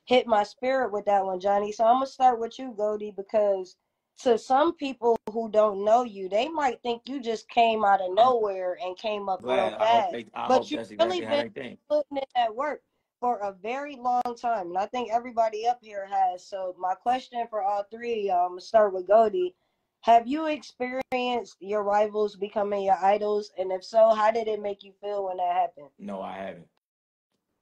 hit my spirit with that one, Johnny. So I'm gonna start with you, Goldie, because to some people who don't know you, they might think you just came out of nowhere and came up real fast. But you've really been putting in that work for a very long time. And I think everybody up here has. So my question for all three of y'all, I'm gonna start with Goldie. Have you experienced your rivals becoming your idols? And if so, how did it make you feel when that happened? No, I haven't.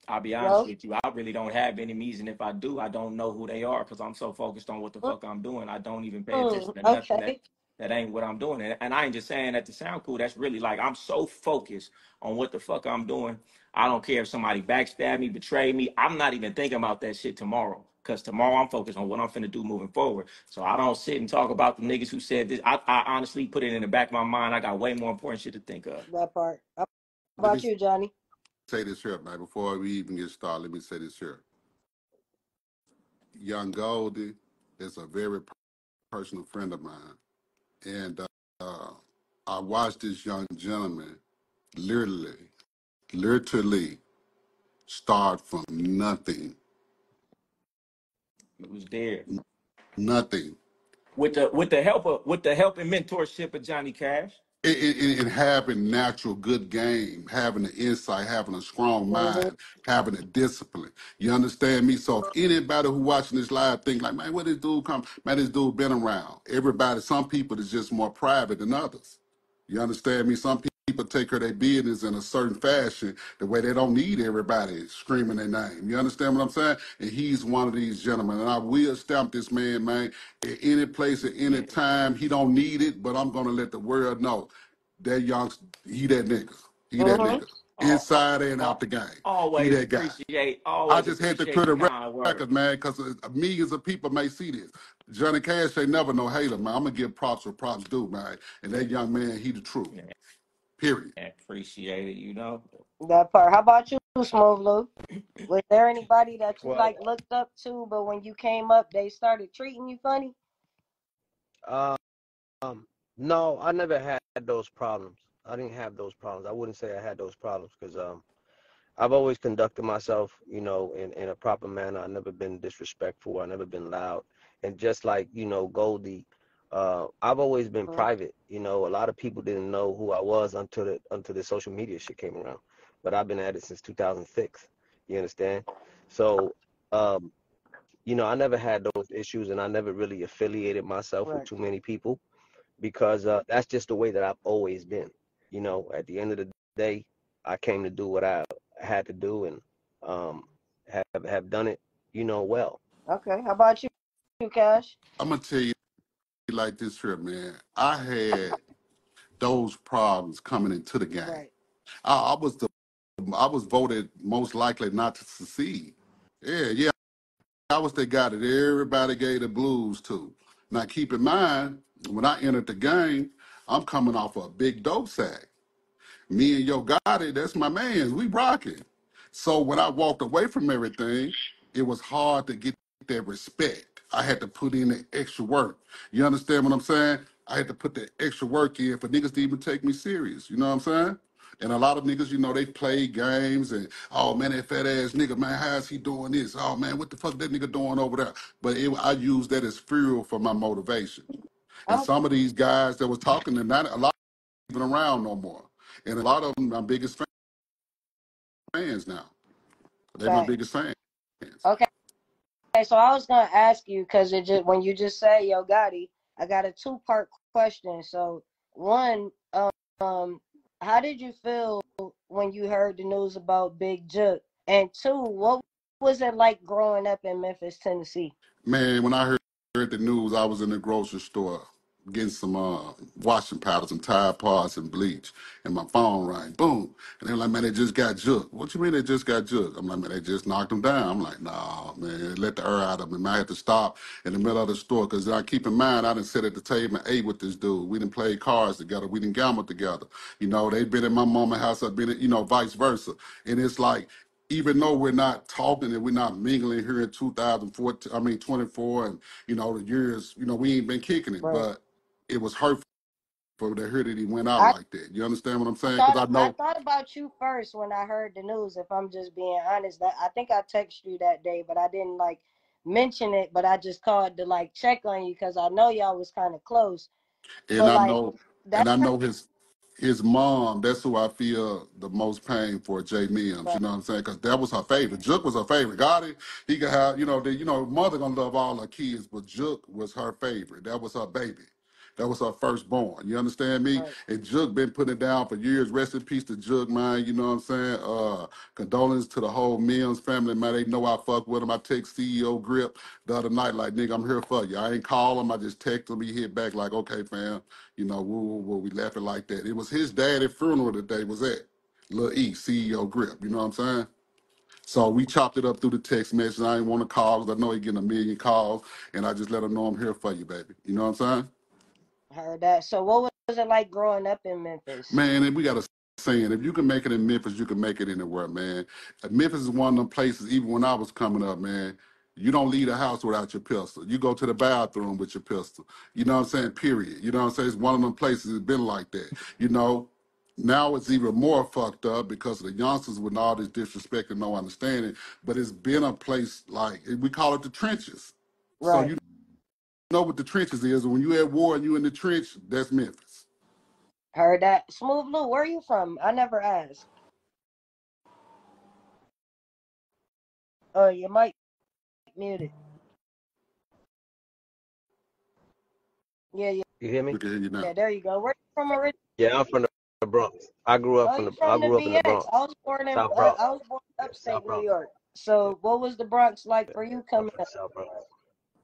I'll be honest with you. I really don't have enemies, and if I do, I don't know who they are because I'm so focused on what the fuck I'm doing. I don't even pay attention to nothing that ain't what I'm doing. And I ain't just saying that to sound cool. That's really like I'm so focused on what the fuck I'm doing. I don't care if somebody backstab me, betray me. I'm not even thinking about that shit tomorrow because tomorrow I'm focused on what I'm finna do moving forward. So I don't sit and talk about the niggas who said this. I honestly put it in the back of my mind. I got way more important shit to think of. That part. How about you, Johnny? Say this here, man. Before we even get started, let me say this here. Young Goldie is a very personal friend of mine. And I watched this young gentleman literally start from nothing. It was there. Nothing. With the help and mentorship of Johnny Cash. And having natural good game, having the insight, having a strong mind, having a discipline. You understand me? So if anybody who watching this live think like, man, where this dude come? Man, this dude been around. Everybody, some people is just more private than others. You understand me? Some people take care of their business in a certain fashion, the way they don't need everybody screaming their name. You understand what I'm saying? And he's one of these gentlemen. And I will stamp this man, at any place, at any time. He don't need it, but I'm going to let the world know that he that nigga. He that nigga. Inside and out the game. He that guy. I just had to clear the record, man, because millions of people may see this. Johnny Cash ain't never no hater, man. I'm going to give props where props due, man. And that young man, he the truth. Yeah. Period. I appreciate it, you know. That part. How about you, Smoov Lou? Was there anybody that you looked up to, but when you came up, they started treating you funny? No, I never had those problems. I didn't have those problems. I wouldn't say I had those problems because I've always conducted myself, you know, in a proper manner. I've never been disrespectful. I've never been loud. And just like, you know, Goldie, I've always been private. You know, a lot of people didn't know who I was until the social media shit came around. But I've been at it since 2006. You understand? So, you know, I never had those issues, and I never really affiliated myself with too many people because that's just the way that I've always been. You know, at the end of the day, I came to do what I had to do, and have done it, you know, well. Okay. How about you, Cash? I'm going to tell you like this here, man. I had those problems coming into the game. Right. I was voted most likely not to succeed. Yeah. I was the guy that everybody gave the blues to. Now, keep in mind, when I entered the game, I'm coming off a big dope sack. Me and Yo Gotti, that's my man. We rocking. So when I walked away from everything, it was hard to get that respect. I had to put in the extra work. You understand what I'm saying? I had to put the extra work in for niggas to even take me serious. You know what I'm saying? And a lot of niggas, you know, they play games and, oh, man, that fat ass nigga, man, how is he doing this? Oh, man, what the fuck that nigga doing over there? But I use that as fuel for my motivation. And some of these guys that was talking, and not a lot even around no more. And a lot of them, my biggest fans now. They're my biggest fans. Okay. So I was gonna ask you because when you just say Yo Gotti, I got a 2-part question. So one, how did you feel when you heard the news about Big Jook? And 2, what was it like growing up in Memphis, Tennessee? Man, when I heard the news, I was in the grocery store getting some washing powder, some Tide Pods and bleach, and my phone rang, boom. And they're like, man, they just got Jook. What you mean they just got Jook? I'm like, man, they just knocked him down. I'm like, nah, man, let the air out of him. I had to stop in the middle of the store because I keep in mind, I done sit at the table and ate with this dude. We done played cards together. We done gambled together. You know, they've been in my mama's house. I've been, you know, vice versa. And it's like, even though we're not talking and we're not mingling here in 24, and, you know, the years, you know, we ain't been kicking it, but it was hurtful to hear that he went out like that. You understand what I'm saying? Because I thought about you first when I heard the news, if I'm just being honest. I think I texted you that day, but I didn't, like, mention it, but I just called to, like, check on you because I know y'all was kind of close. And I know his mom, that's who I feel the most pain for, Jay Mims, you know what I'm saying? Because that was her favorite. Jook was her favorite. Gotti, he could have, mother gonna love all her kids, but Jook was her favorite. That was her baby. That was her firstborn. You understand me? Right. And Jook been putting it down for years. Rest in peace to Jook, man. You know what I'm saying? Condolences to the whole Mims family, man. They know I fuck with him. I text CEO Grip the other night, like, nigga, I'm here for you. I ain't call him. I just text him. He hit back like, okay, fam. You know, we laughing like that. It was his daddy's funeral today was at Lil E, CEO Grip. You know what I'm saying? So we chopped it up through the text message. I didn't want to call because I know he getting a million calls, and I just let him know I'm here for you, baby. You know what I'm saying? Heard that. So what was it like growing up in Memphis? Man, and we got a saying, if you can make it in Memphis, you can make it anywhere, man. Memphis is one of them places, even when I was coming up, man, You don't leave the house without your pistol. You go to the bathroom with your pistol. You know what I'm saying? Period. You know what I'm saying? It's one of them places it's been like that. You know, now it's even more fucked up because of the youngsters with all this disrespect and no understanding. But it's been a place like, we call it the trenches. Right. So you know what the trenches is. And when you at war and you in the trench, that's Memphis. Heard that. Smooth Lou, where are you from? I never asked. Oh, your mic muted. Yeah. You hear me? We can hear you now. Yeah, there you go. Where you from originally? Yeah, I'm from the Bronx. I grew up in the Bronx. I was born in upstate New York. So what was the Bronx like for you coming up? South Bronx.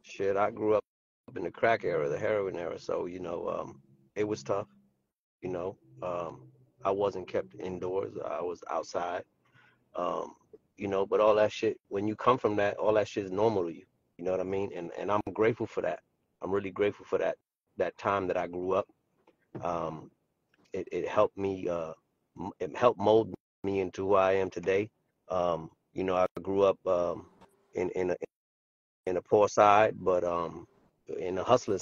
Shit, I grew up in the crack era, the heroin era. So, it was tough. I wasn't kept indoors. I was outside. But all that shit, when you come from that, all that shit is normal to you. You know what I mean? And I'm grateful for that. I'm really grateful for that time that I grew up. It helped me, it helped mold me into who I am today. I grew up in a poor side, but in a hustler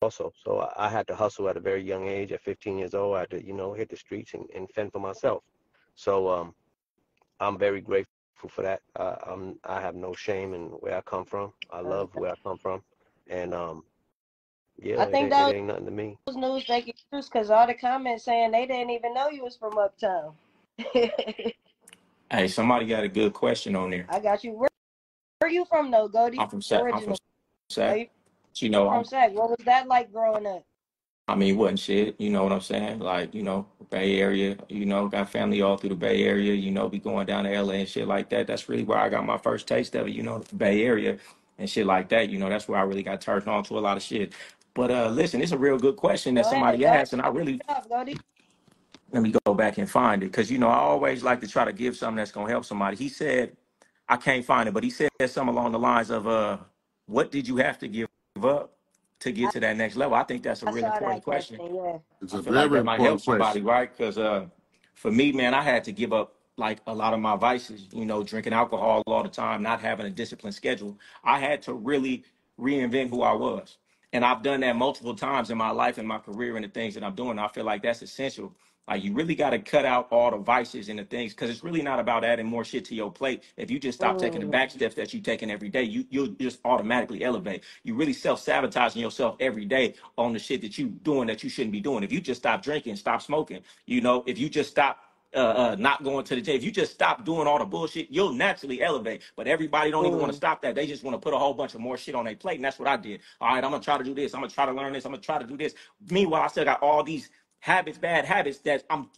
also. So I had to hustle at a very young age. At 15 years old, I had to, hit the streets and fend for myself. So I'm very grateful for that. I have no shame in where I come from. I love where I come from, and yeah, I think it ain't nothing to me. Those news making news because all the comments saying they didn't even know you was from uptown. Hey, somebody got a good question on there. I got you. Where are you from though, Goldie? I'm from Sac. Sac. From Sac. What was that like growing up? I mean, wasn't shit, you know what I'm saying? Like, Bay Area, got family all through the Bay Area, be going down to LA and shit like that. That's really where I got my first taste of it, the Bay Area and shit like that. That's where I really got turned on to a lot of shit. But listen, it's a real good question that somebody asked, and I really let me go back and find it because I always like to try to give something that's gonna help somebody. He said, I can't find it, but he said something along the lines of what did you have to give up to get to that next level? I think that's a really important question. Yeah. It's I a feel like very that might help important somebody, question. right? Because for me, man, I had to give up like a lot of my vices, drinking alcohol all the time, not having a disciplined schedule. I had to really reinvent who I was. And I've done that multiple times in my life and my career and the things that I'm doing. I feel like that's essential. Like you really got to cut out all the vices and the things because it's really not about adding more shit to your plate. If you just stop taking the back steps that you're taking every day, you'll just automatically elevate. You really self-sabotaging yourself every day on the shit that you doing that you shouldn't be doing. If you just stop drinking, stop smoking, if you just stop not going to the gym, if you just stop doing all the bullshit, you'll naturally elevate. But everybody don't even want to stop that. They just want to put a whole bunch of more shit on their plate. And that's what I did. All right, I'm going to try to do this. I'm going to try to learn this. I'm going to try to do this. Meanwhile, I still got all these bad habits that I'm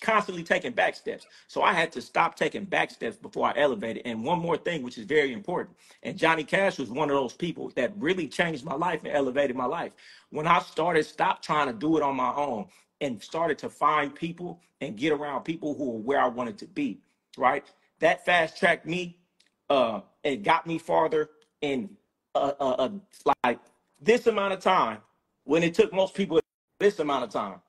constantly taking back steps. So I had to stop taking back steps before I elevated. And one more thing, which is very important. And Johnny Cash was one of those people that really changed my life and elevated my life. When I stopped trying to do it on my own and started to find people and get around people who were where I wanted to be, right? That fast tracked me. It got me farther in like this amount of time when it took most people this amount of time.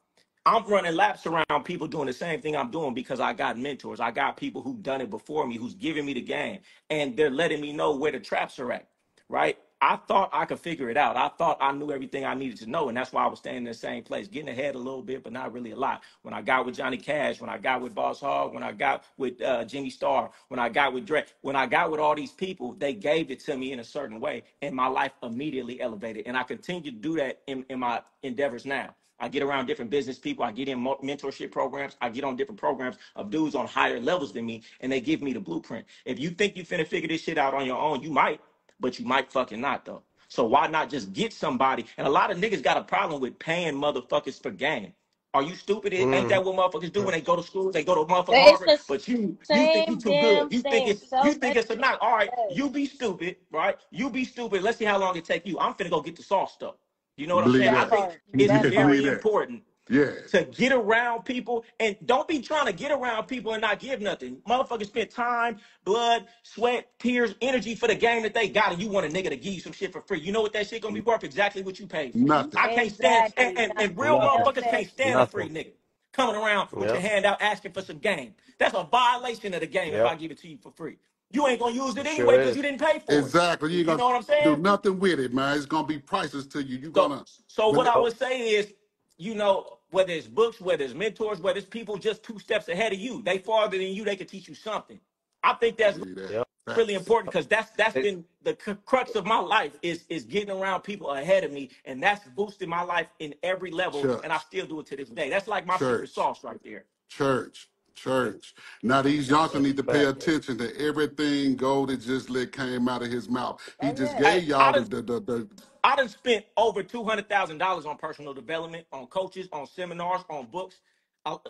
I'm running laps around people doing the same thing I'm doing because I got mentors. I got people who've done it before me, who's giving me the game, and they're letting me know where the traps are at, right? I thought I could figure it out. I thought I knew everything I needed to know, and that's why I was staying in the same place, getting ahead a little bit, but not really a lot. When I got with Johnny Cash, when I got with Boss Hogg, when I got with Jimmy Starr, when I got with Dre, when I got with all these people, they gave it to me in a certain way, and my life immediately elevated. And I continue to do that in my endeavors now. I get around different business people. I get in mentorship programs. I get on different programs of dudes on higher levels than me, and they give me the blueprint. If you think you finna figure this shit out on your own, you might, but you might fucking not, though. So why not just get somebody? And a lot of niggas got a problem with paying motherfuckers for game. Are you stupid? Ain't that what motherfuckers do when they go to school? They go to motherfucking Harvard, but you think you too good. You think it's a knock. All right, you be stupid, right? You be stupid. Let's see how long it take you. I'm finna go get the sauce stuff. You know what I'm saying? I think it's very important to get around people, and don't be trying to get around people and not give nothing. Motherfuckers spent time, blood, sweat, tears, energy for the game that they got, and you want a nigga to give you some shit for free. You know what that shit gonna be worth? Exactly what you paid for. Nothing. I can't stand, and real motherfuckers can't stand a free nigga coming around with your hand out asking for some game. That's a violation of the game if I give it to you for free. you ain't gonna use it It anyway sure because you is. didn't pay for it. Exactly. You ain't You gonna know what I'm do saying? nothing with it, man. It's gonna be priceless to you. You So, gonna so what when I Oh, would say is, you know, whether it's books, whether it's mentors, whether it's people just 2 steps ahead of you, they farther than you, they could teach you something. I think I that's believe that. yep. really Facts. important because that's It, been the crux of my life is getting around people ahead of me, and that's boosted my life in every level, and I Church. still do it to this day. That's like my secret Church. sauce right there. Church. it, Church. Now these youngsters that's a need to pay fact. attention to everything Goldie just let came out of his mouth. He Oh just yeah. I, gave y'all I the done the I done spent over $200,000 on personal development, on coaches, on seminars, on books.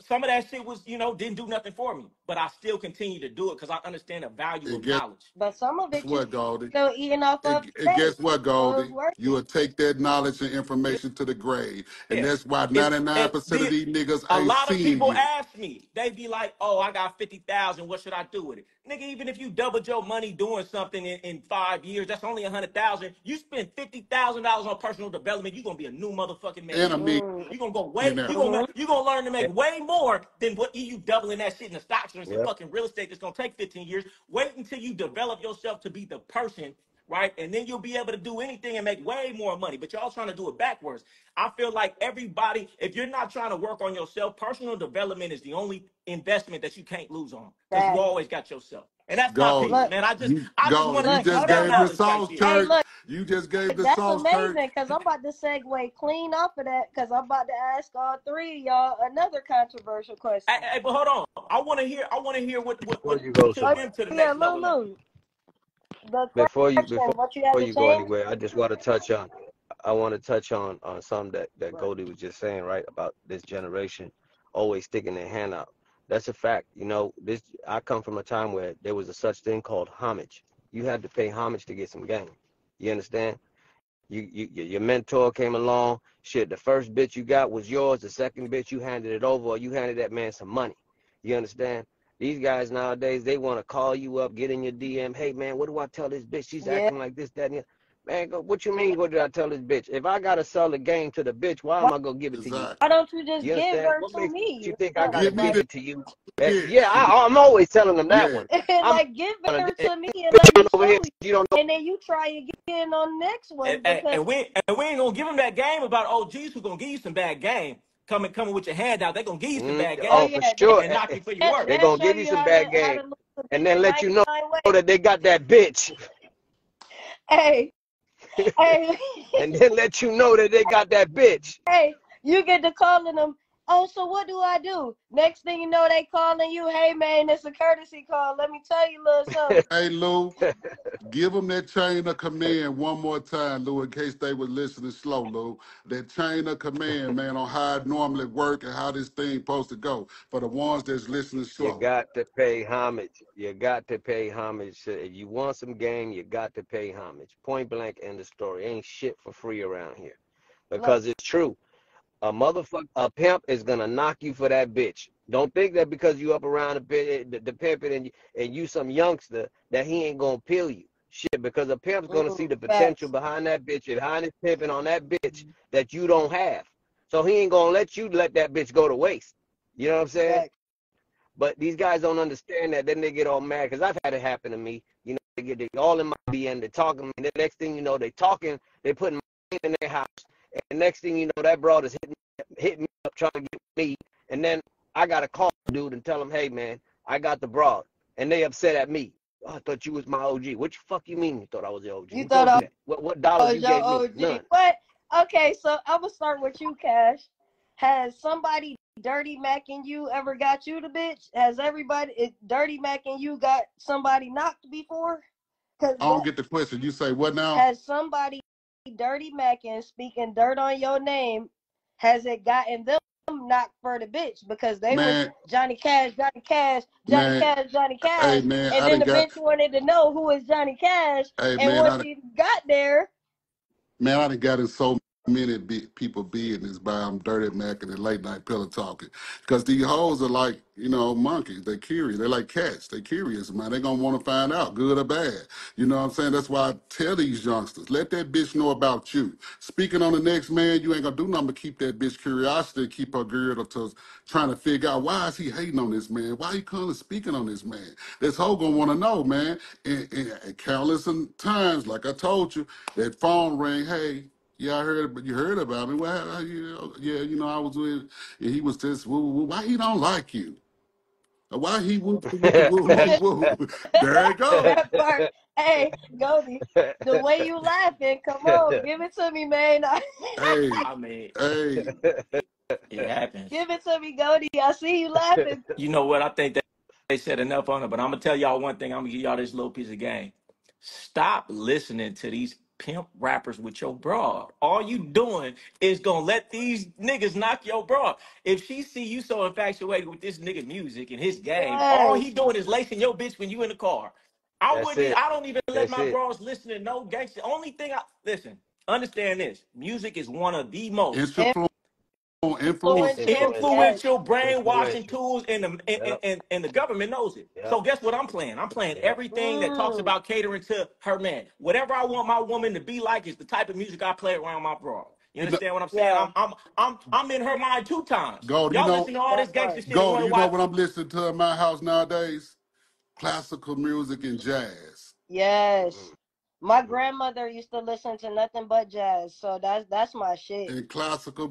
Some of that shit was, you know, didn't do nothing for me, but I still continue to do it because I understand the value and of guess knowledge. But some of it you what, Goldie? still eating off of And today. guess what, So it's Goldie? worth You will take that knowledge and information to the grave. And Yeah. that's why It's 99% of the these niggas a ain't lot of seeing people you. ask me, they be like, "Oh, I got 50,000. What should I do with it?" Nigga, even if you doubled your money doing something in 5 years, that's only 100,000. You spend $50,000 on personal development, you're gonna be a new motherfucking And man. a mm, You're gonna go way, millionaire. you're gonna learn to make way more than what you doubling that shit in the stocks or in some Yep. fucking real estate that's gonna take 15 years. Wait until you develop yourself to be the person, right? And then you'll be able to do anything and make way more money. But y'all trying to do it backwards. I feel like everybody, if you're not trying to work on yourself, personal development is the only investment that you can't lose on because you that always got yourself. And that's my piece, look, Goldie. man. You I just Goldie, wanted you to look, give just hold that on. gave the knowledge type sauce, shit. Hey, church. look, You just gave the that's sauce, church. amazing because I'm about to segue clean off of that because I'm about to ask all three of y'all another controversial question. Hey, but hold on. I want to hear Before you what go took Oh somewhere, them to the yeah, next level in. Lulu. The before you question, before what you had before to you go change? anywhere, I just want to touch on. I want to touch on something that Goldie was just saying, right, about this generation always sticking their hand out. That's a fact. You know, this I come from a time where there was a such thing called homage. You had to pay homage to get some game. You understand? Your mentor came along. Shit, the first bitch you got was yours. The second bitch you handed it over, or you handed that man some money. You understand? These guys nowadays, they want to call you up, get in your DM. Hey man, what do I tell this bitch? She's Yeah. acting like this, that, and the other. Man, what you mean? What did I tell this bitch? If I gotta sell the game to the bitch, why Why am I gonna give it to you? why Exactly. don't you just You give understand? her What to makes you me? think I gotta Give me give the it to you? Yeah, bitch. I'm always telling them that Yeah. one. I'm Like give her and to me and let me bitch over show here. you. You don't know. And then you try again on the next one because And we ain't gonna give them that game about OGs who gonna give you some bad game. Coming with your hand out, they gonna give you some bad oh Oh, game for yeah, sure. and knock you for your work. They're they'll gonna show give you you some how bad to game lose a and bitch then in let you know 99 ways. that they got that bitch. Hey, hey, And then let you know that they got that bitch. hey, you get to calling them. Oh, so what do I do? Next thing you know, they calling you. Hey man, it's a courtesy call. Let me tell you a little something. Hey, Lou, give them that chain of command one more time, Lou, in case they were listening slow, Lou. That chain of command, man, on how it normally work and how this thing supposed to go. For the ones that's listening You slow. got to pay homage. You got to pay homage. If you want some game, you got to pay homage. Point blank, end of story. Ain't shit for free around here. Look, Because it's true. A pimp is gonna knock you for that bitch. Don't think that because you up around the pimping and you some youngster that he ain't gonna peel you. Shit, because a pimp's gonna see the potential facts. behind that bitch, behind his pimping on that bitch that you don't have. So he ain't gonna let you let that bitch go to waste. You know what I'm saying? Facts. But these guys don't understand that. Then they get all mad because I've had it happen to me. You know, they all in my DM, they talking, and the next thing you know, they talking, they putting money in their house, and the next thing you know, that broad is hitting me up trying to get me, and then I gotta call the dude and tell him, hey man, I got the broad, and they upset at me. Oh, I thought you was my OG. What the fuck you mean you thought I was the OG? You Who thought told I you that? What dollars was you your gave me? OG. None. What? Okay, so I'm gonna start with you, Cash. Has somebody dirty macking you ever got you the bitch? Has everybody dirty macking you got somebody knocked before? Cause I don't get the question. You say what now? has somebody dirty macking speaking dirt on your name? Has it gotten them knocked for the bitch because they was Man, Johnny Cash, Johnny Cash, Johnny man, Cash, Johnny hey Cash, man, and I then done the got bitch wanted to know who is Johnny Cash, hey and man, once she got there. I done got in so many people business by them dirty Mac and the late night pillow talking. Because these hoes are like, you know, monkeys. They curious. They're like cats. They curious, man. They gonna want to find out, good or bad. You know what I'm saying? That's why I tell these youngsters, let that bitch know about you. Speaking on the next man, you ain't gonna do nothing but keep that bitch curiosity, keep her geared to trying to figure out why is he hating on this man? Why he constantly speaking on this man? This hoe gonna want to know, man. And countless times, like I told you, that phone rang, hey, yeah, I heard, but you heard about me. Well, yeah, you know, I was with, and he was just, why he don't like you? Why he woo, woo, woo. There it goes. That part. Hey, Goldie, the way you laughing, come on, give it to me, man. Hey, I mean, hey. it happens. Give it to me, Goldie. I see you laughing. You know what? I think that they said enough on it, but I'm gonna tell y'all one thing. I'm gonna give y'all this little piece of game. Stop listening to these pimp rappers with your broad. All you doing is gonna let these niggas knock your broad. If she see you so infatuated with this nigga music and his game, all Yes. he doing is lacing your bitch when you in the car. That's it. I don't even let That's my it. bros listen to no gangster. Only thing I listen, understand this. Music is one of the most Influencing. Influential, yes. influential brainwashing Influential. tools, and Yep. the government knows it. Yep. So guess what I'm playing? I'm playing Yep. everything that talks about catering to her man. Whatever I want my woman to be like is the type of music I play around my bra. You You know, understand what I'm saying? Yeah, I'm in her mind 2 times. Gold, Y'all listen to all this that gangster part. shit and Gold, wonder you know why. what I'm listening to in my house nowadays? Classical music and jazz. Yes. My Mm-hmm. grandmother used to listen to nothing but jazz, so that's my shit. And classical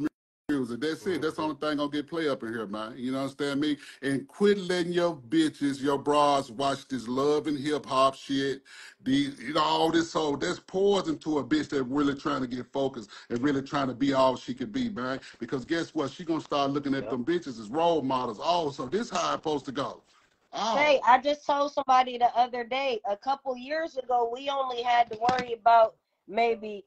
music. That's it. That's the Mm-hmm. only thing gonna get play up in here, man. You know understand me? And quit letting your bitches, your bras watch this love and hip hop shit. These, you know, all this so that's poison to a bitch that really trying to get focused and really trying to be all she could be, man. Because guess what? She gonna start looking at Yep. them bitches as role models. Oh, so this how it's supposed to go. Hey, Oh. I just told somebody the other day, a couple years ago, we only had to worry about maybe,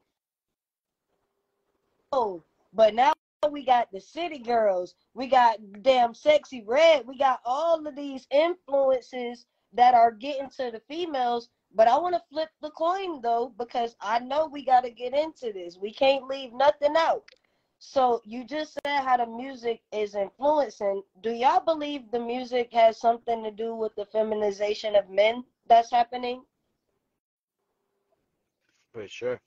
oh, but now we got the city girls, we got damn sexy red, we got all of these influences that are getting to the females. But I want to flip the coin though, because I know we got to get into this. We can't leave nothing out. So you just said how the music is influencing. Do y'all believe the music has something to do with the feminization of men that's happening? For sure.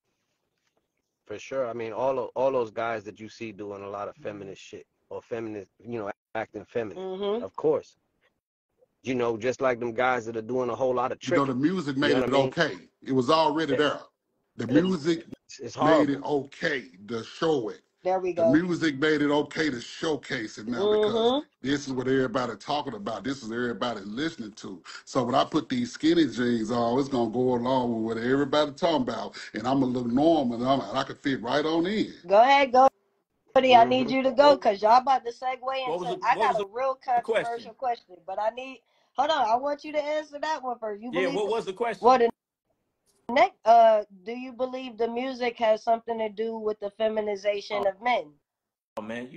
For sure. I mean, all those guys that you see doing a lot of feminist shit or feminist, you know, acting feminine. Mm-hmm. Of course. You know, just like them guys that are doing a whole lot of You know, the tricking. music You know made what I it mean? okay. It was already there. The music It's made it horrible. okay to show it. There we The go. music made it okay to showcase it now because Mm-hmm. this is what everybody talking about. This is everybody listening to. So when I put these skinny jeans on, it's gonna go along with what everybody talking about, and I'm gonna look normal, and I can fit right on in. Go ahead, Cody. I need Mm-hmm. you to go because y'all about to segue What was into. the I what got was a real the question? controversial question, but I need. Hold on. I want you to answer that one first. You Yeah, believe? what was the Well, question? the next. Do you believe the music has something to do with the feminization of men? Oh man,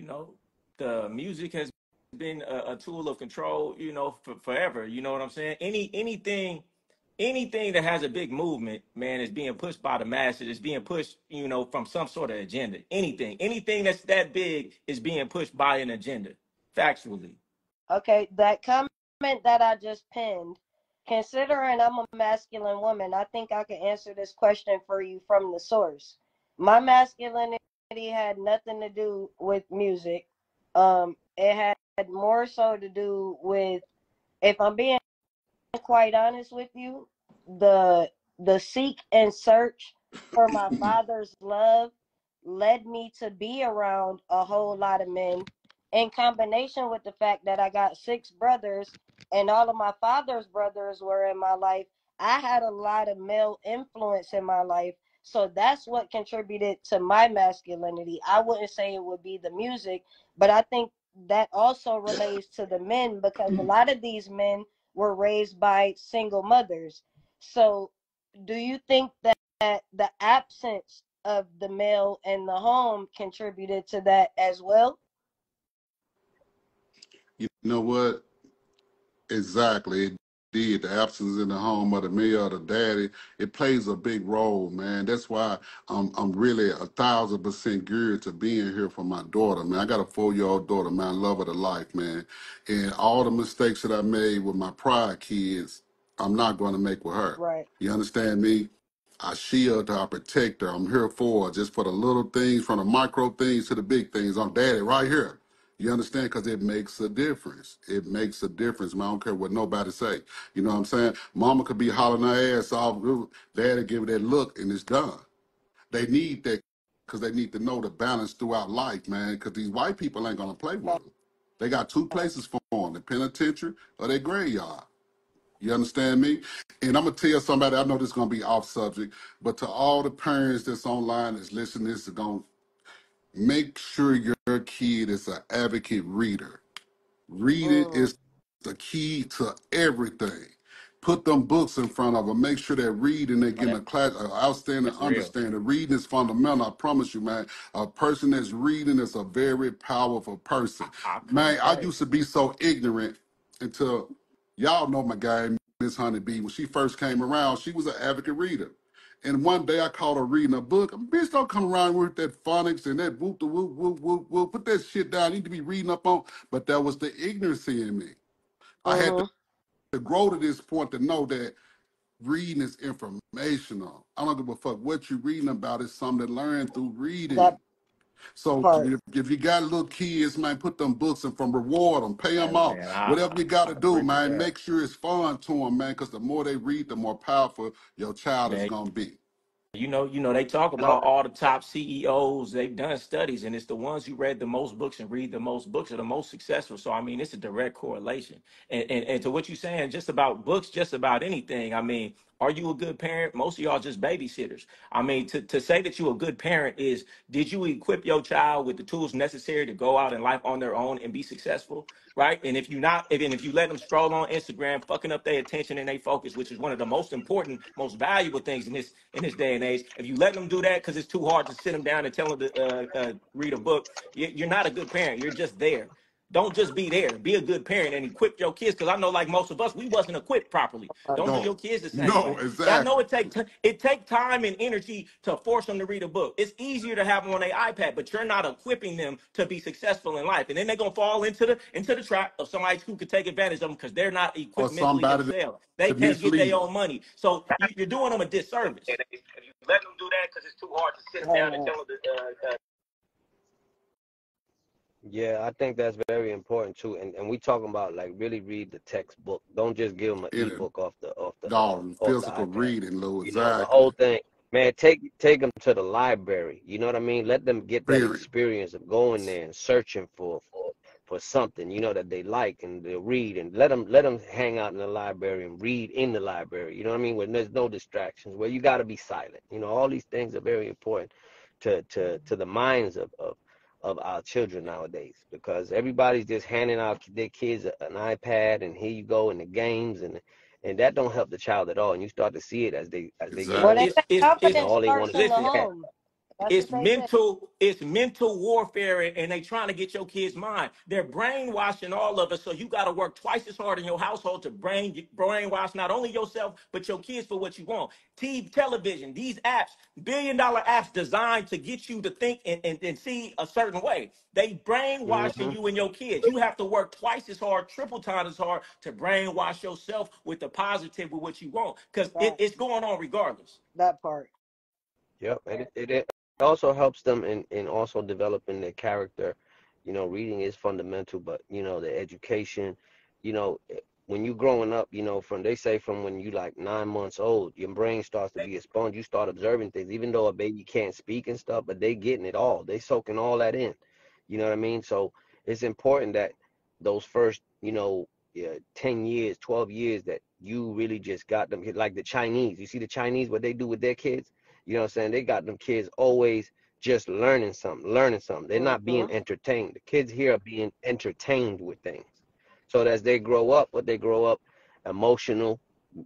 the music has been a tool of control, for forever. You know what I'm saying? Anything that has a big movement, man, is being pushed by the masses. It's being pushed, from some sort of agenda. Anything that's that big is being pushed by an agenda. Factually. Okay, that comment that I just pinned. Considering I'm a masculine woman, I think I can answer this question for you from the source. My masculinity had nothing to do with music. It had more so to do with, if I'm being quite honest with you, the seek and search for my father's love led me to be around a whole lot of men, in combination with the fact that I got 6 brothers and all of my father's brothers were in my life. I had a lot of male influence in my life. So that's what contributed to my masculinity. I wouldn't say it would be the music, but I think that also relates to the men, because a lot of these men were raised by single mothers. So, do you think that the absence of the male in the home contributed to that as well? You know what? Exactly. did, the absence in the home of the male or the daddy, it plays a big role, man. That's why I'm really 1,000% geared to being here for my daughter, man. I got a 4-year-old daughter, man. I love her to life, man. And all the mistakes that I made with my prior kids, I'm not going to make with her. Right. You understand me? I shield her, I protect her. I'm here for her, just for the little things, from the micro things to the big things. I'm daddy right here. You understand? Because it makes a difference. It makes a difference, man. I don't care what nobody say. You know what I'm saying? Mama could be hollering her ass off. Daddy give it that look, and it's done. They need that because they need to know the balance throughout life, man, because these white people ain't going to play with them. They got 2 places for them, the penitentiary or their graveyard. You understand me? And I'm going to tell somebody, I know this is going to be off subject, but to all the parents that's online that's listening to this, is going to make sure your kid is an advocate reader. Reading is the key to everything. Put them books in front of them. Make sure they're reading, they're getting a class, outstanding That's real. understanding. Reading is fundamental. I promise you, man. A person that's reading is a very powerful person. Man, I used to be so ignorant until y'all know my guy, Miss Honeybee. When she first came around, she was an advocate reader. And one day I caught her reading a book. Bitch, don't come around with that phonics and that whoop, the whoop, whoop, whoop, whoop. Put that shit down. You need to be reading up on. But that was the ignorancy in me. I had to grow to this point to know that reading is informational. I don't give a fuck what you're reading about. It's something to learn through reading. So if you got little kids, man, put them books in from reward them, pay them off. Whatever you got to do, man, make sure it's fun to them, man, because the more they read, the more powerful your child is going to be. You know, they talk about all the top CEOs. They've done studies, and it's the ones who read the most books and read the most books are the most successful. So, I mean, it's a direct correlation. And to what you're saying, just about books, just about anything. I mean, are you a good parent? Most of y'all just babysitters. I mean, to say that you're a good parent is, did you equip your child with the tools necessary to go out in life on their own and be successful? Right? And if you let them stroll on Instagram, fucking up their attention and their focus, which is one of the most important, most valuable things in this day and age, if you let them do that because it's too hard to sit them down and tell them to read a book, you're not a good parent. You're just there. Don't just be there. Be a good parent and equip your kids. Because I know, like most of us, we wasn't equipped properly. Don't do your kids the same way. Exactly. I know it take time and energy to force them to read a book. It's easier to have them on their iPad, but you're not equipping them to be successful in life. And then they're gonna fall into the trap of somebody who could take advantage of them because they're not equipped mentally themselves. They can't get their own money. So you're doing them a disservice. If you let them do that because it's too hard to sit down and tell them to. Yeah, I think that's very important too. And we talking about like really read the textbook. Don't just give them an ebook off the physical iPad. reading, Lou. You know, the whole thing. Man, take them to the library. You know what I mean? Let them get that experience of going there and searching for something, you know, that they like, and they'll read, and let them hang out in the library and read in the library. You know what I mean? When there's no distractions, where you got to be silent. You know, all these things are very important to the minds of our children nowadays, because everybody's just handing out their kids an iPad, and here you go in the games, and that don't help the child at all. And you start to see it as they get older. All they want to do is It's mental warfare, and they trying to get your kids' mind. They're brainwashing all of us, so you got to work twice as hard in your household to brainwash not only yourself but your kids for what you want. TV, television, these apps, billion-dollar apps designed to get you to think and see a certain way. They brainwashing you and your kids. You have to work twice as hard, triple times as hard to brainwash yourself with the positive with what you want, because it's going on regardless. That part. Yep, and it also helps them in also developing their character. You know, reading is fundamental, but you know, the education, you know, when you growing up, you know, they say from when you like 9 months old, your brain starts to be a sponge. You start observing things, even though a baby can't speak and stuff, but they getting it all. They soaking all that in. You know what I mean? So it's important that those first, you know, 10 years, 12 years that you really just got them, like the Chinese. You see the Chinese, what they do with their kids? You know what I'm saying? They got them kids always just learning something. They're not being entertained. The kids here are being entertained with things. So as they grow up, emotional.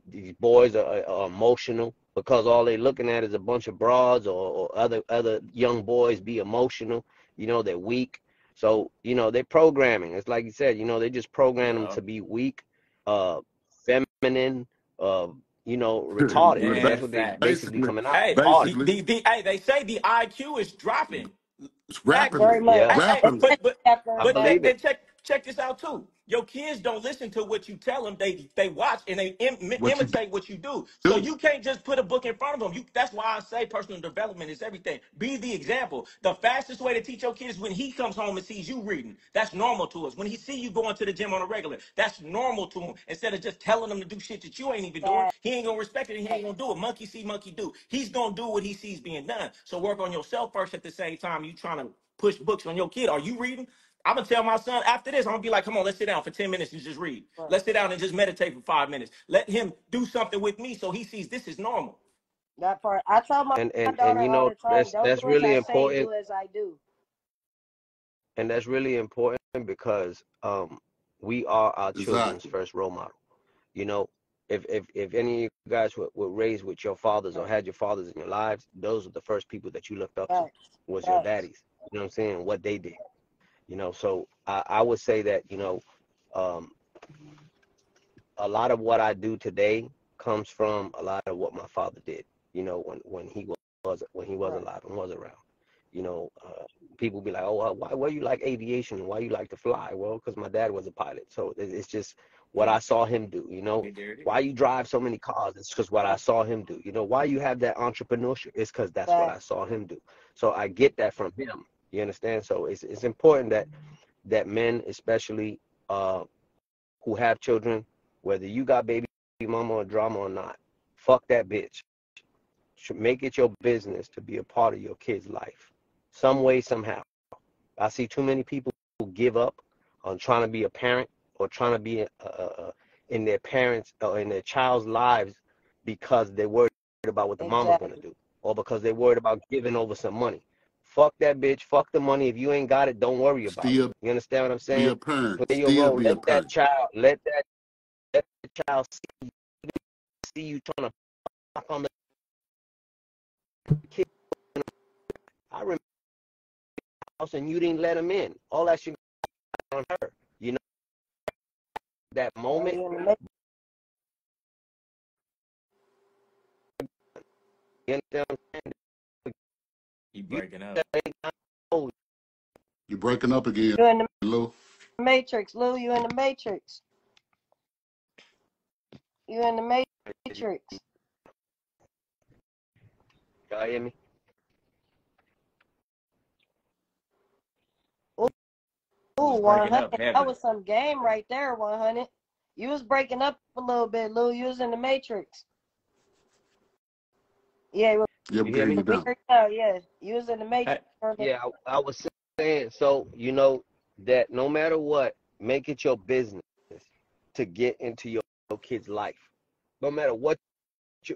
These boys are emotional because all they're looking at is a bunch of broads or other young boys be emotional. You know, they're weak. So, you know, they're programming. It's like you said, you know, they just program them to be weak, feminine, you know, retarded, man. Yeah, That's what they fact. basically Basically, coming out. Hey, Retarded. basically, hey, they say the IQ is dropping. it's Actually, Very rapidly, much. Yeah, hey, rapidly. I but believe it. and check this out too. Your kids don't listen to what you tell them. They watch and they What you imitate what you do. So do? you can't just put a book in front of them. That's why I say personal development is everything. Be the example. The fastest way to teach your kids is when he comes home and sees you reading. That's normal to us. When he see you going to the gym on a regular, that's normal to him. Instead of just telling him to do shit that you ain't even doing, he ain't gonna respect it and he ain't gonna do it. Monkey see, monkey do. He's gonna do what he sees being done. So work on yourself first at the same time. You trying to push books on your kid. Are you reading? I'm gonna tell my son after this, I'm gonna be like, come on, let's sit down for 10 minutes and just read. Let's sit down and just meditate for 5 minutes. Let him do something with me so he sees this is normal. That part. I tell my And daughter you all know, the time, don't that's do as really I say, important. do as I do. And that's really important because we are our children's Exactly. first role model. You know, if any of you guys were raised with your fathers or Right. had your fathers in your lives, those are the first people that you looked up to, was your Facts. daddies. You know what I'm saying? What they did. You know, so I would say that, you know, um, a lot of what I do today comes from a lot of what my father did, you know, when he was Right. alive and was around. You know, people be like, oh, why you like aviation? Why you like to fly? Well, because my dad was a pilot. So it's just what I saw him do, you know. Why you drive so many cars? It's because what I saw him do. You know, why you have that entrepreneurship? It's because that's what I Facts. saw him do. So I get that from him. You understand? So it's important that men, especially who have children, whether you got baby mama or drama or not, fuck that bitch. Should make it your business to be a part of your kid's life, some way, somehow. I see too many people who give up on trying to be a parent or trying to be in their parents or in their child's lives because they're worried about what the mama's gonna Exactly. do or because they're worried about giving over some money. Fuck that bitch. Fuck the money. If you ain't got it, don't worry about it. Still You understand what I'm be saying? a parent. Play your Still role. be a parent. Let the child see you trying to knock on the kid. I remember the house and you didn't let him in. All that shit on her. You know that moment. You understand what I'm saying? You breaking up. You're breaking up again, You in the Lou. Matrix, Lou. You in the Matrix. You in the Matrix. Y'all hear me? Ooh, Breaking 100. up That heavy. was some game right there, 100. You was breaking up a little bit, Lou. You was in the Matrix. Yeah, Yeah, we You can hear hear me? you we now. heard you now. Yeah, you was in the Hey, Matrix. Yeah, I was saying, so, you know, that no matter what, make it your business to get into your kid's life. No matter what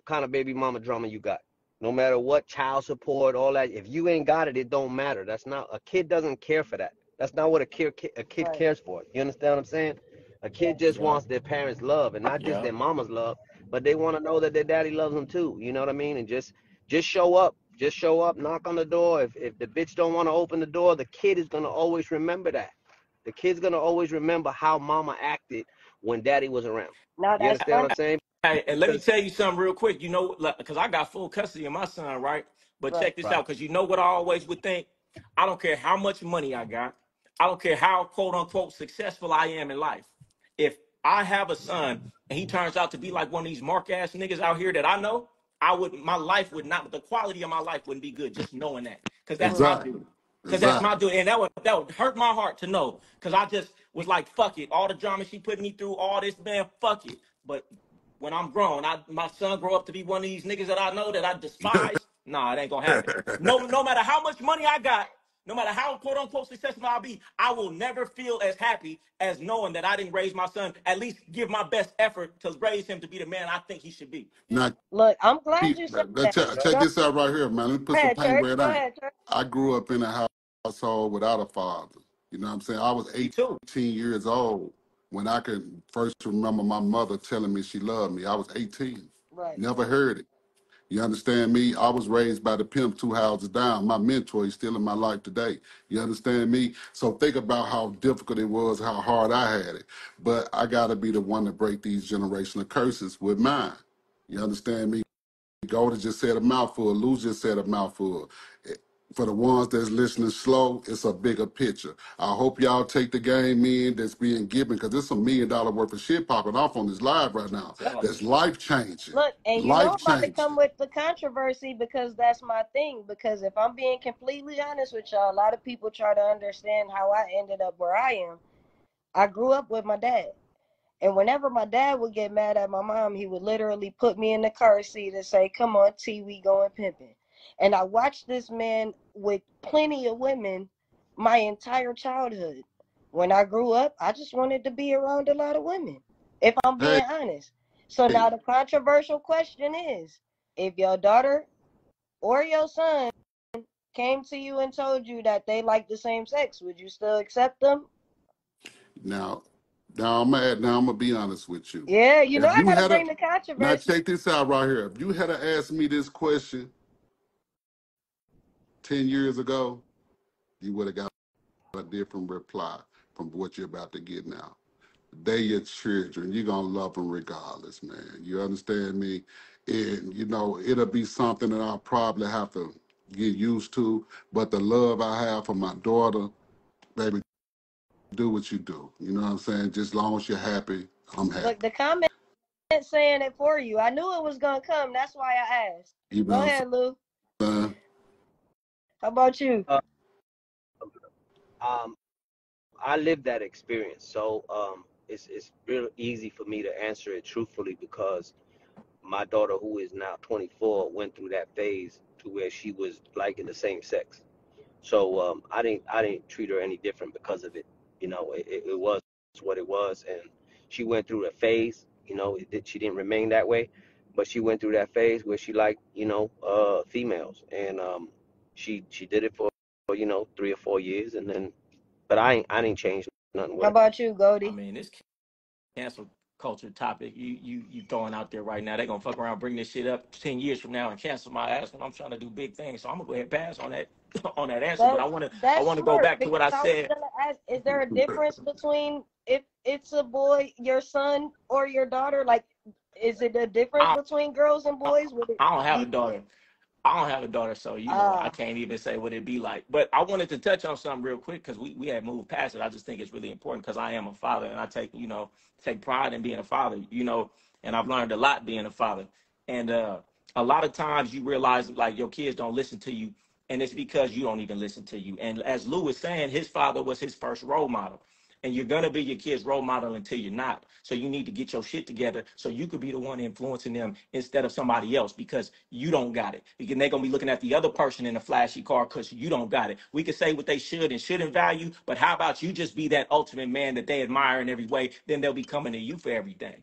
kind of baby mama drama you got. No matter what child support, all that. If you ain't got it, it don't matter. That's not, a kid doesn't care for that. That's not what a kid Right. cares for. You understand what I'm saying? A kid just yeah, wants their parents' love, and not just yeah. their mama's love, but they want to know that their daddy loves them too. You know what I mean? And just show up. Just show up, knock on the door. If the bitch don't want to open the door, the kid is gonna always remember that. The kid's gonna always remember how mama acted when daddy was around. Now You that's understand what funny. I'm saying? Hey, and let me Because tell you something real quick. You know, because I got full custody of my son, right? But Right. check this right, out, because you know what I always would think? I don't care how much money I got. I don't care how quote unquote successful I am in life. If I have a son and he turns out to be like one of these mark ass niggas out here that I know, my life would not, the quality of my life wouldn't be good just knowing that. Because that's my Exactly. dude. Because that's my Exactly. dude. And that would hurt my heart to know. Because I just was like, fuck it. All the drama she put me through, all this, man, fuck it. But when I'm grown, my son grow up to be one of these niggas that I know that I despise. Nah, it ain't gonna happen. No matter how much money I got, no matter how quote unquote successful I'll be, I will never feel as happy as knowing that I didn't raise my son. At least give my best effort to raise him to be the man I think he should be. Now, Look, I'm glad Pete, you said that. check Go this out right here, man. Let me put some ahead, paint Church. where it Go ain't. ahead, Church. I grew up in a household without a father. You know what I'm saying? I was Me too. 18 years old when I could first remember my mother telling me she loved me. I was 18. Right. Never heard it. You understand me? I was raised by the pimp 2 houses down. My mentor is still in my life today. You understand me? So think about how difficult it was, how hard I had it. But I got to be the one to break these generational curses with mine. You understand me? Goldie just said a mouthful. Lou just said a mouthful. For the ones that's listening slow, it's a bigger picture. I hope y'all take the game in that's being given, because there's some $1 million worth of shit popping off on this live right now. That's life changing. Look, and you know Life I'm about to changing. come with the controversy, because that's my thing. Because if I'm being completely honest with y'all, a lot of people try to understand how I ended up where I am. I grew up with my dad. And whenever my dad would get mad at my mom, he would literally put me in the car seat and say, "Come on, T, we going pimping." And I watched this man with plenty of women my entire childhood. When I grew up, I just wanted to be around a lot of women, if I'm being honest. So now the controversial question is, if your daughter or your son came to you and told you that they like the same sex, would you still accept them? Now I'm gonna be honest with you. Yeah, you know If I you gotta had a bring the Now controversy. check this out right here. If you had asked me this question 10 years ago, you would have got a different reply from what you're about to get now. They your children. You're going to love them regardless, man. You understand me? And, you know, it'll be something that I'll probably have to get used to. But the love I have for my daughter, baby, do what you do. You know what I'm saying? Just as long as you're happy, I'm happy. Look, the comment saying it for you. I knew it was going to come. That's why I asked. You Go know ahead, Lou. what I'm saying? How about you? I lived that experience, so it's real easy for me to answer it truthfully, because my daughter, who is now 24, went through that phase to where she was liking the same sex. So I didn't treat her any different because of it. You know, it was what it was, and she went through a phase. You know, she didn't remain that way, but she went through that phase where she liked, females, and she did it for 3 or 4 years, and then, but I didn't change nothing with How her. about you, I Goldie? mean, this cancel culture topic you throwing out there right now, they're gonna fuck around, bring this shit up 10 years from now and cancel my ass when I'm trying to do big things. So I'm gonna go ahead and pass on that on that answer. But I That's wanna go smart, back to what because I I was said. gonna ask, is there a difference between if it's a boy, your son, or your daughter? Like, is it a difference I, between girls and I, boys? Would it I don't have a be daughter. I don't have a daughter, so I can't even say what it'd be like. But I wanted to touch on something real quick because we had moved past it. I just think it's really important because I am a father, and I take pride in being a father, and I've learned a lot being a father. And a lot of times you realize like your kids don't listen to you, and it's because you don't even listen to you. And as Lou was saying, his father was his first role model. And you're gonna be your kid's role model until you're not. So you need to get your shit together so you could be the one influencing them instead of somebody else, because you don't got it. Because they're gonna be looking at the other person in a flashy car because you don't got it. We could say what they should and shouldn't value, but how about you just be that ultimate man that they admire in every way? Then they'll be coming to you for everything.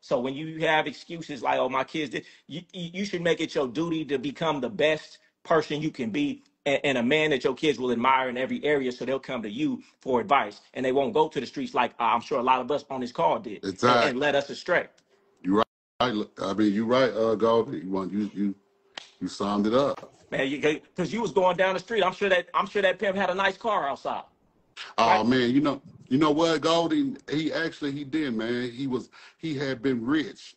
So when you have excuses like, "Oh, my kids did," you should make it your duty to become the best person you can be, and a man that your kids will admire in every area, so they'll come to you for advice, and they won't go to the streets like I'm sure a lot of us on this call did, and Exactly. led us astray. You're right. I mean, you're right, Goldie. You summed it up. Man, because you was going down the street. I'm sure that pimp had a nice car outside, right? Oh man, you know what, Goldie? He did, man. He had been rich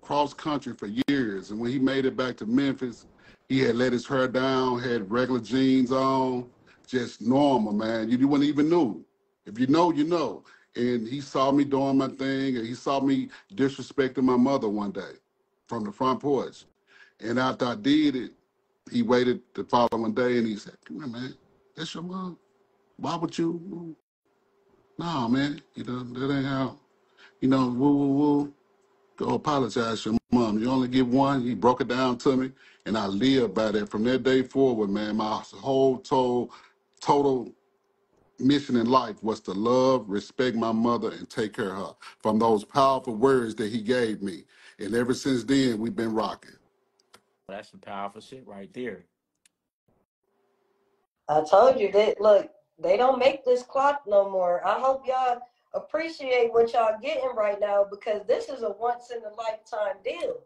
cross country for years, and when he made it back to Memphis, he had let his hair down, had regular jeans on, just normal, man. You wouldn't even know. If you know, you know. And he saw me doing my thing, and he saw me disrespecting my mother one day from the front porch. And after I did it, he waited the following day, and he said, "Come here, man. That's your mom. Why would you?" No, man, that ain't how, woo, woo, woo. Go apologize to your mom. You only get one. He broke it down to me, and I live by that. From that day forward, man, my whole total mission in life was to love, respect my mother, and take care of her. From those powerful words that he gave me. And ever since then, we've been rocking. That's some powerful shit right there. I told you that, look, they don't make this clock no more. I hope y'all appreciate what y'all getting right now, because this is a once in a lifetime deal.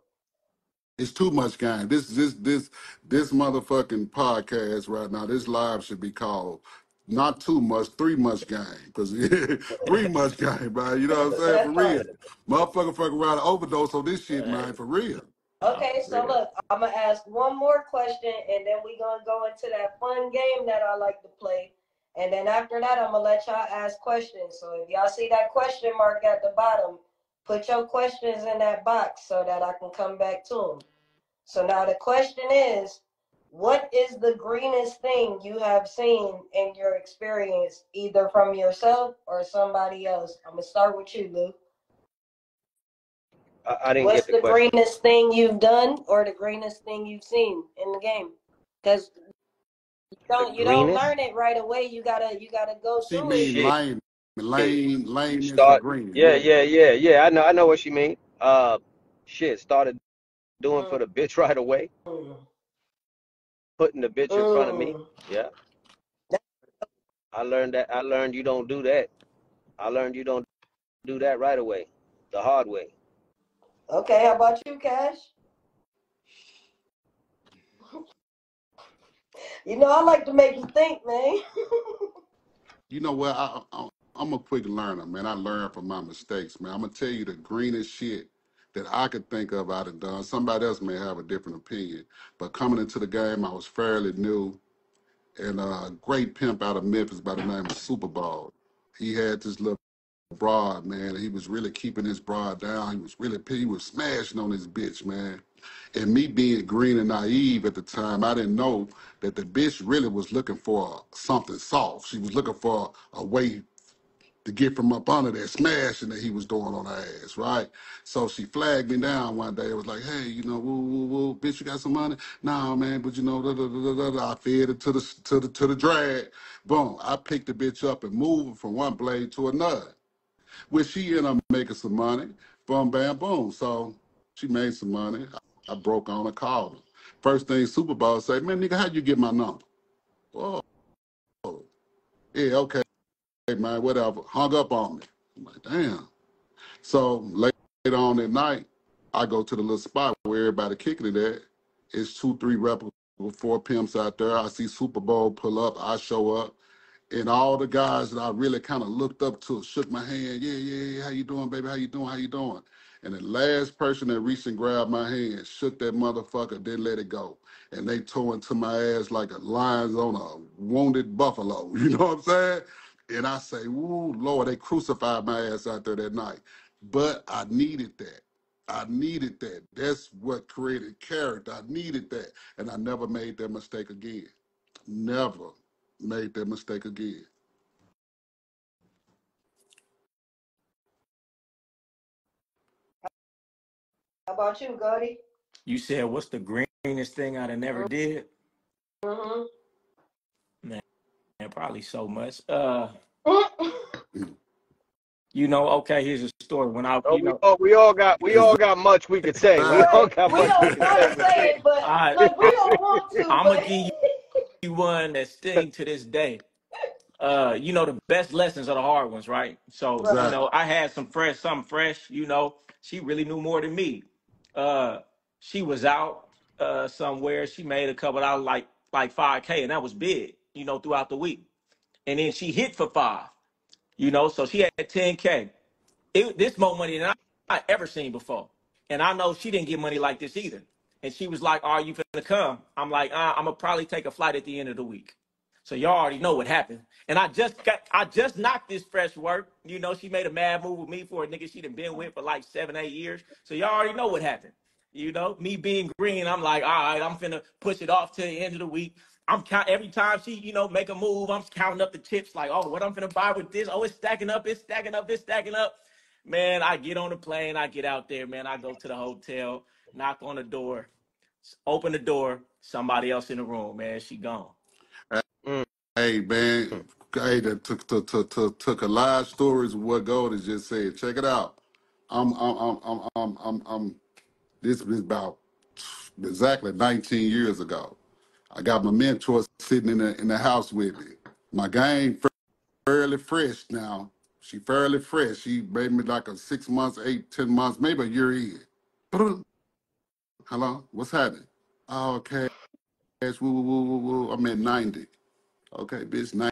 It's too much game. This motherfucking podcast right now, this live should be called not too much, 3 much game. Because 3 much game, man. You know what I'm saying? For real. Motherfucker fucking around and overdose on this shit, man, for real. Okay, so look, I'm gonna ask one more question, and then we gonna go into that fun game that I like to play. And then after that, I'm gonna let y'all ask questions. So if y'all see that question mark at the bottom, put your questions in that box so that I can come back to them. So now the question is, what is the greenest thing you have seen in your experience, either from yourself or somebody else? I'm gonna start with you, Lou. I didn't What's get the the greenest thing you've done or the greenest thing you've seen in the game? Because you don't learn it right away. You gotta go She through mean it. lameness for green. Yeah. I know what she mean. Started doing for the bitch right away. Putting the bitch in front of me. Yeah. I learned you don't do that. I learned you don't do that right away. The hard way. Okay, how about you, Cash? You know, I like to make you think, man. You know what? I'm a quick learner, man. I learn from my mistakes, man. I'm going to tell you the greenest shit that I could think of I'd have done. Somebody else may have a different opinion. But coming into the game, I was fairly new. And a great pimp out of Memphis by the name of Super Bowl. He had this little broad, man. He was really keeping his broad down. He was smashing on his bitch, man. And me being green and naive at the time, I didn't know that the bitch really was looking for something soft. She was looking for a way to get from up under that smashing that he was doing on her ass, right? So she flagged me down one day. It was like, hey, you know, woo, bitch, you got some money? Nah, man, but you know, I fed it to the drag. Boom, I picked the bitch up and moved from one blade to another. Which she ended up making some money. Boom, bam, boom. So she made some money. I broke on her, called her. First thing Super Bowl say, man, nigga, how'd you get my number? Whoa. Yeah, okay, man, whatever. Hung up on me. I'm like, damn. So later on that night, I go to the little spot where everybody kicking it at. It's 2, 3 replicable 4 pimps out there. I see Super Bowl pull up. I show up. And all the guys that I really kind of looked up to shook my hand. Yeah. How you doing, baby? How you doing? And the last person that reached and grabbed my hand shook that motherfucker, didn't let it go. And they tore into my ass like a lion's on a wounded buffalo. You know what I'm saying? And I say, ooh, Lord, they crucified my ass out there that night. But I needed that. I needed that. That's what created character. I needed that. And I never made that mistake again. Never made that mistake again. How about you, Goldie? You said, what's the greenest thing I'd have never did? Mm-hmm. Man, probably so much. You know, okay, here's a story. When I, you know, we all got much we could say. We all got much we could say. It, but look, we don't want to. I'm gonna give you one that sting to this day. You know, the best lessons are the hard ones, right? So, Exactly. you know, I had something fresh, you know, she really knew more than me. She was out somewhere, she made a couple out like 5K, and that was big, you know, throughout the week. And then she hit for 5, you know, so she had 10K. This more money than I ever seen before. And I know she didn't get money like this either. And she was like, are you finna come? I'm like, I'm gonna probably take a flight at the end of the week. So y'all already know what happened. And I just knocked this fresh work. You know, she made a mad move with me for a nigga she done been with for like 7, 8 years. So y'all already know what happened. You know, me being green, I'm like, all right, I'm finna push it off to the end of the week. I'm count every time she, you know, make a move, I'm counting up the chips like, oh, what I'm finna buy with this? Oh, it's stacking up, it's stacking up, it's stacking up. Man, I get on the plane, I get out there, man, I go to the hotel, knock on the door, open the door, somebody else in the room, man, she gone. Hey, man, hey, that took a live stories of what Goldie just said. Check it out. This was about exactly 19 years ago. I got my mentor sitting in the house with me. My game fairly fresh now. She fairly fresh. She made me like a 6 months, 8, 10 months, maybe a year in. Hello? What's happening? Oh, cash. Woo, woo, woo, woo, woo. I'm at 90. Okay, bitch,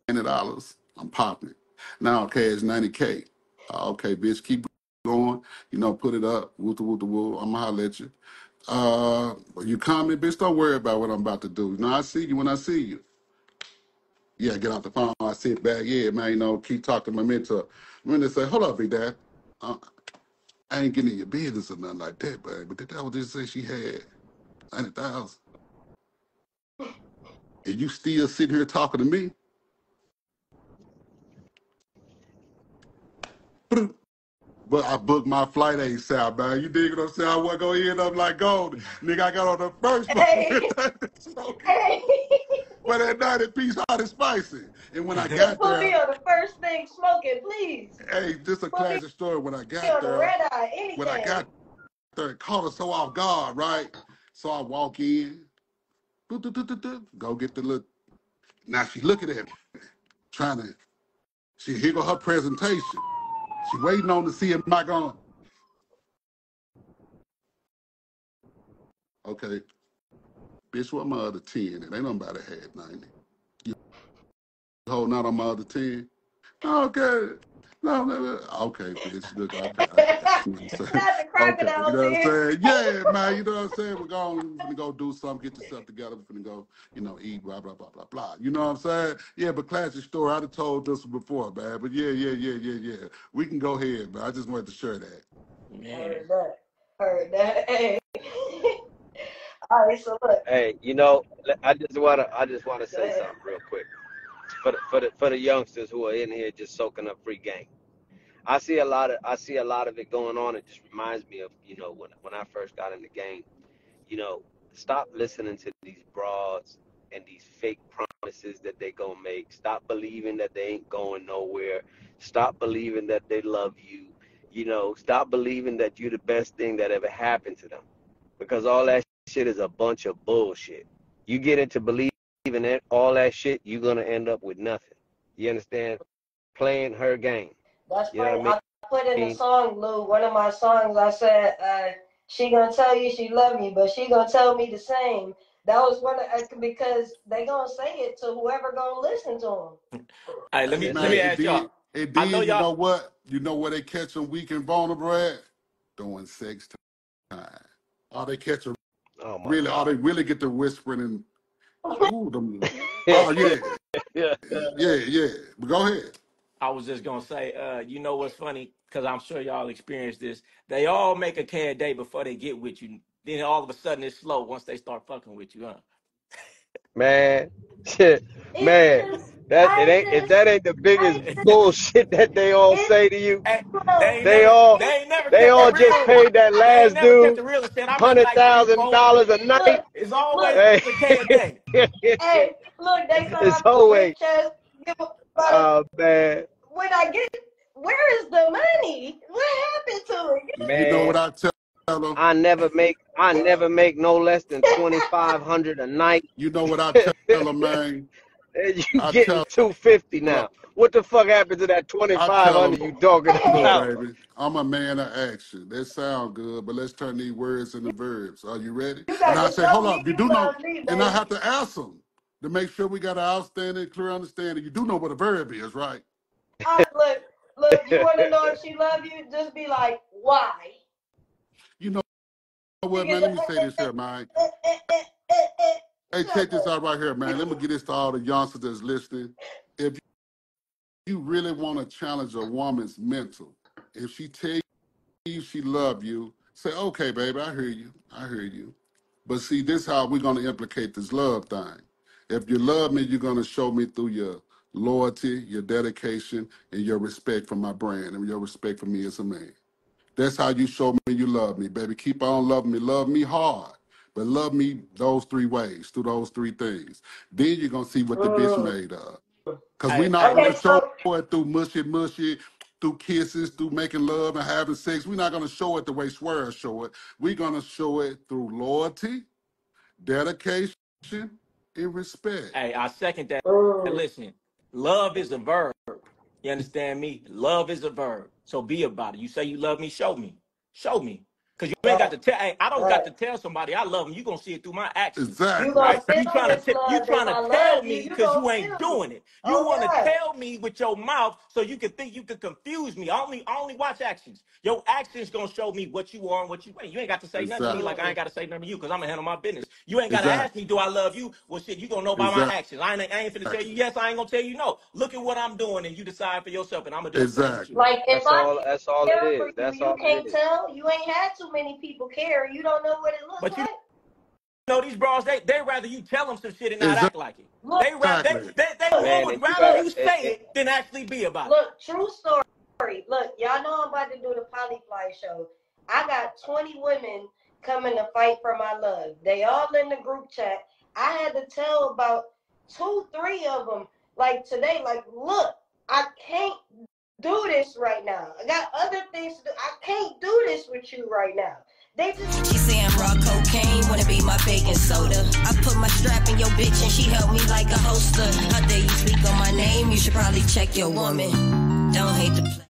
$90. I'm popping. Now, cash 90K. Okay, bitch, keep going. You know, put it up. Woo, woo, woo. I'm gonna holler at you. You coming, bitch? Don't worry about what I'm about to do. You know, I see you when I see you. Yeah, get off the phone. I sit back. Yeah, man, you know, keep talking to my mentor. When they say, hold up, big dad. I ain't getting in your business or nothing like that, babe. But that was just say she had 90,000. And you still sitting here talking to me? But I booked my flight ASAP, man. You dig what I'm saying? I wasn't going to end up like gold. Nigga, I got on the first one. Hey. But that 90-piece hot and spicy. And when I got Put there, me on the first thing smoking, please. hey, this a Put me classic story. When I on got the there, red eye, anything. when I got there, it caught her so off guard, right? So I walk in, go get the look. Now she looking at me, trying to, she here go her presentation. She waiting on to see am I going, okay, bitch, what my other 10? It ain't nobody had 90. You holding out on my other 10? Okay. No, okay, bitch. Look, I got you. Not the Okay, you crocodile know what I'm tears. saying? Yeah, man, you know what I'm saying? We're gonna go do something, get yourself together. We're gonna go, you know, eat, blah, blah, blah, blah, blah. You know what I'm saying? Yeah, but classic story. I'd have told this before, man. But yeah. We can go ahead, man. I just wanted to share that. Man. Heard that. Hey. All right, so look. Hey, you know, I just wanna say something real quick for the youngsters who are in here just soaking up free game. I see a lot of it going on. It just reminds me of, you know, when I first got in the game. You know, stop listening to these broads and these fake promises that they gonna make. Stop believing that they ain't going nowhere. Stop believing that they love you. You know, stop believing that you're the best thing that ever happened to them. Because all that shit is a bunch of bullshit. You get into believing in all that shit, you're gonna end up with nothing. You understand? Playing her game. That's You know funny. what I put in I the mean? song, Lou, one of my songs, I said, she gonna tell you she love you, but she gonna tell me the same. That was one of, because they gonna say it to whoever gonna listen to them. Hey, let Hey, me man, ask y'all. it I know did, you y'all. know what? You know where they catch them weak and vulnerable at? Doing sex time. All they catch them Oh my really, all God. they really get to whispering and, ooh, them, oh, Yeah. yeah. But go ahead. I was just gonna say, you know what's funny? Because I'm sure y'all experienced this. They all make a care day before they get with you. Then all of a sudden it's slow once they start fucking with you, huh? Man, shit, man, that it ain't if that ain't the biggest bullshit that they all say to you. Hey, They all they ain't never they kept it all just real. paid that They ain't last never kept dude it real and said, I really hundred like you, thousand folk. dollars a night. It's always Hey, a K a day. Hey, look, they thought it's I was a always rich ass. man, When I get, where is the money? What happened to it? You know man. what I tell them? I never make no less than 2,500 a night. You know what I tell them, man? And you I getting tell 250 them, now. What the fuck happened to that I tell 2,500 them, you talking look, about? baby, I'm a man of action. That sound good, but let's turn these words into verbs. Are you ready? You And got I to say, show hold me up, you you do know, love me, and I baby. have to ask them to make sure we got an outstanding, clear understanding. You do know what a verb is, right? Look, you want to know if she love you? Just be like, why? You know You what, get man? Let me say this here, man. Hey, Shut check this up. out right here, man. Let me get this to all the youngsters that's listening. If you really want to challenge a woman's mental, if she tell you she love you, say, okay, baby, I hear you. I hear you. But see, this is how we're going to implicate this love thing. If you love me, you're going to show me through your loyalty, your dedication, and your respect for my brand and your respect for me as a man. That's how you show me you love me, baby. Keep on loving me. Love me hard. But love me those three ways, through those three things. Then you're going to see what the bitch made of. Because we're not going Okay, to show so it through mushy, through kisses, through making love and having sex. We're not going to show it the way Swear show it. We're going to show it through loyalty, dedication, and respect. Hey, I second that. Listen, love is a verb. You understand me? Love is a verb. So be about it. You say you love me, show me. Show me. Cause you ain't got to tell. Hey, I don't got to tell somebody I love them. You gonna see it through my actions. Exactly. You gonna Right? You feel trying this to love. you trying to tell me because you ain't feel doing it. You want to tell me with your mouth so you can think you can confuse me. I only watch actions. Your actions gonna show me what you are and what you ain't. You ain't got to say nothing to me like I ain't got to say nothing to you because I'm gonna handle my business. You ain't got to ask me, do I love you? Well, shit, you gonna know by my actions. I ain't finna tell you yes. I ain't gonna tell you no. Look at what I'm doing and you decide for yourself. And I'm gonna do the same with you. Like if That's all it is. That's all you can't it is. tell. You ain't had too many people care. You don't know what it looks like. No, these bros, they rather you tell them some shit and not act like it. They would rather you say it than actually be about it. Look, true story. Look, y'all know I'm about to do the POLYFLY show. I got 20 women coming to fight for my love. They all in the group chat. I had to tell about 2-3 of them, like today, like, look, I can't do this right now. I got other things to do. I can't do this with you right now. She say I'm raw cocaine, wanna be my baking soda. I put my strap in your bitch and she held me like a holster. How dare you speak on my name? You should probably check your woman. Don't hate the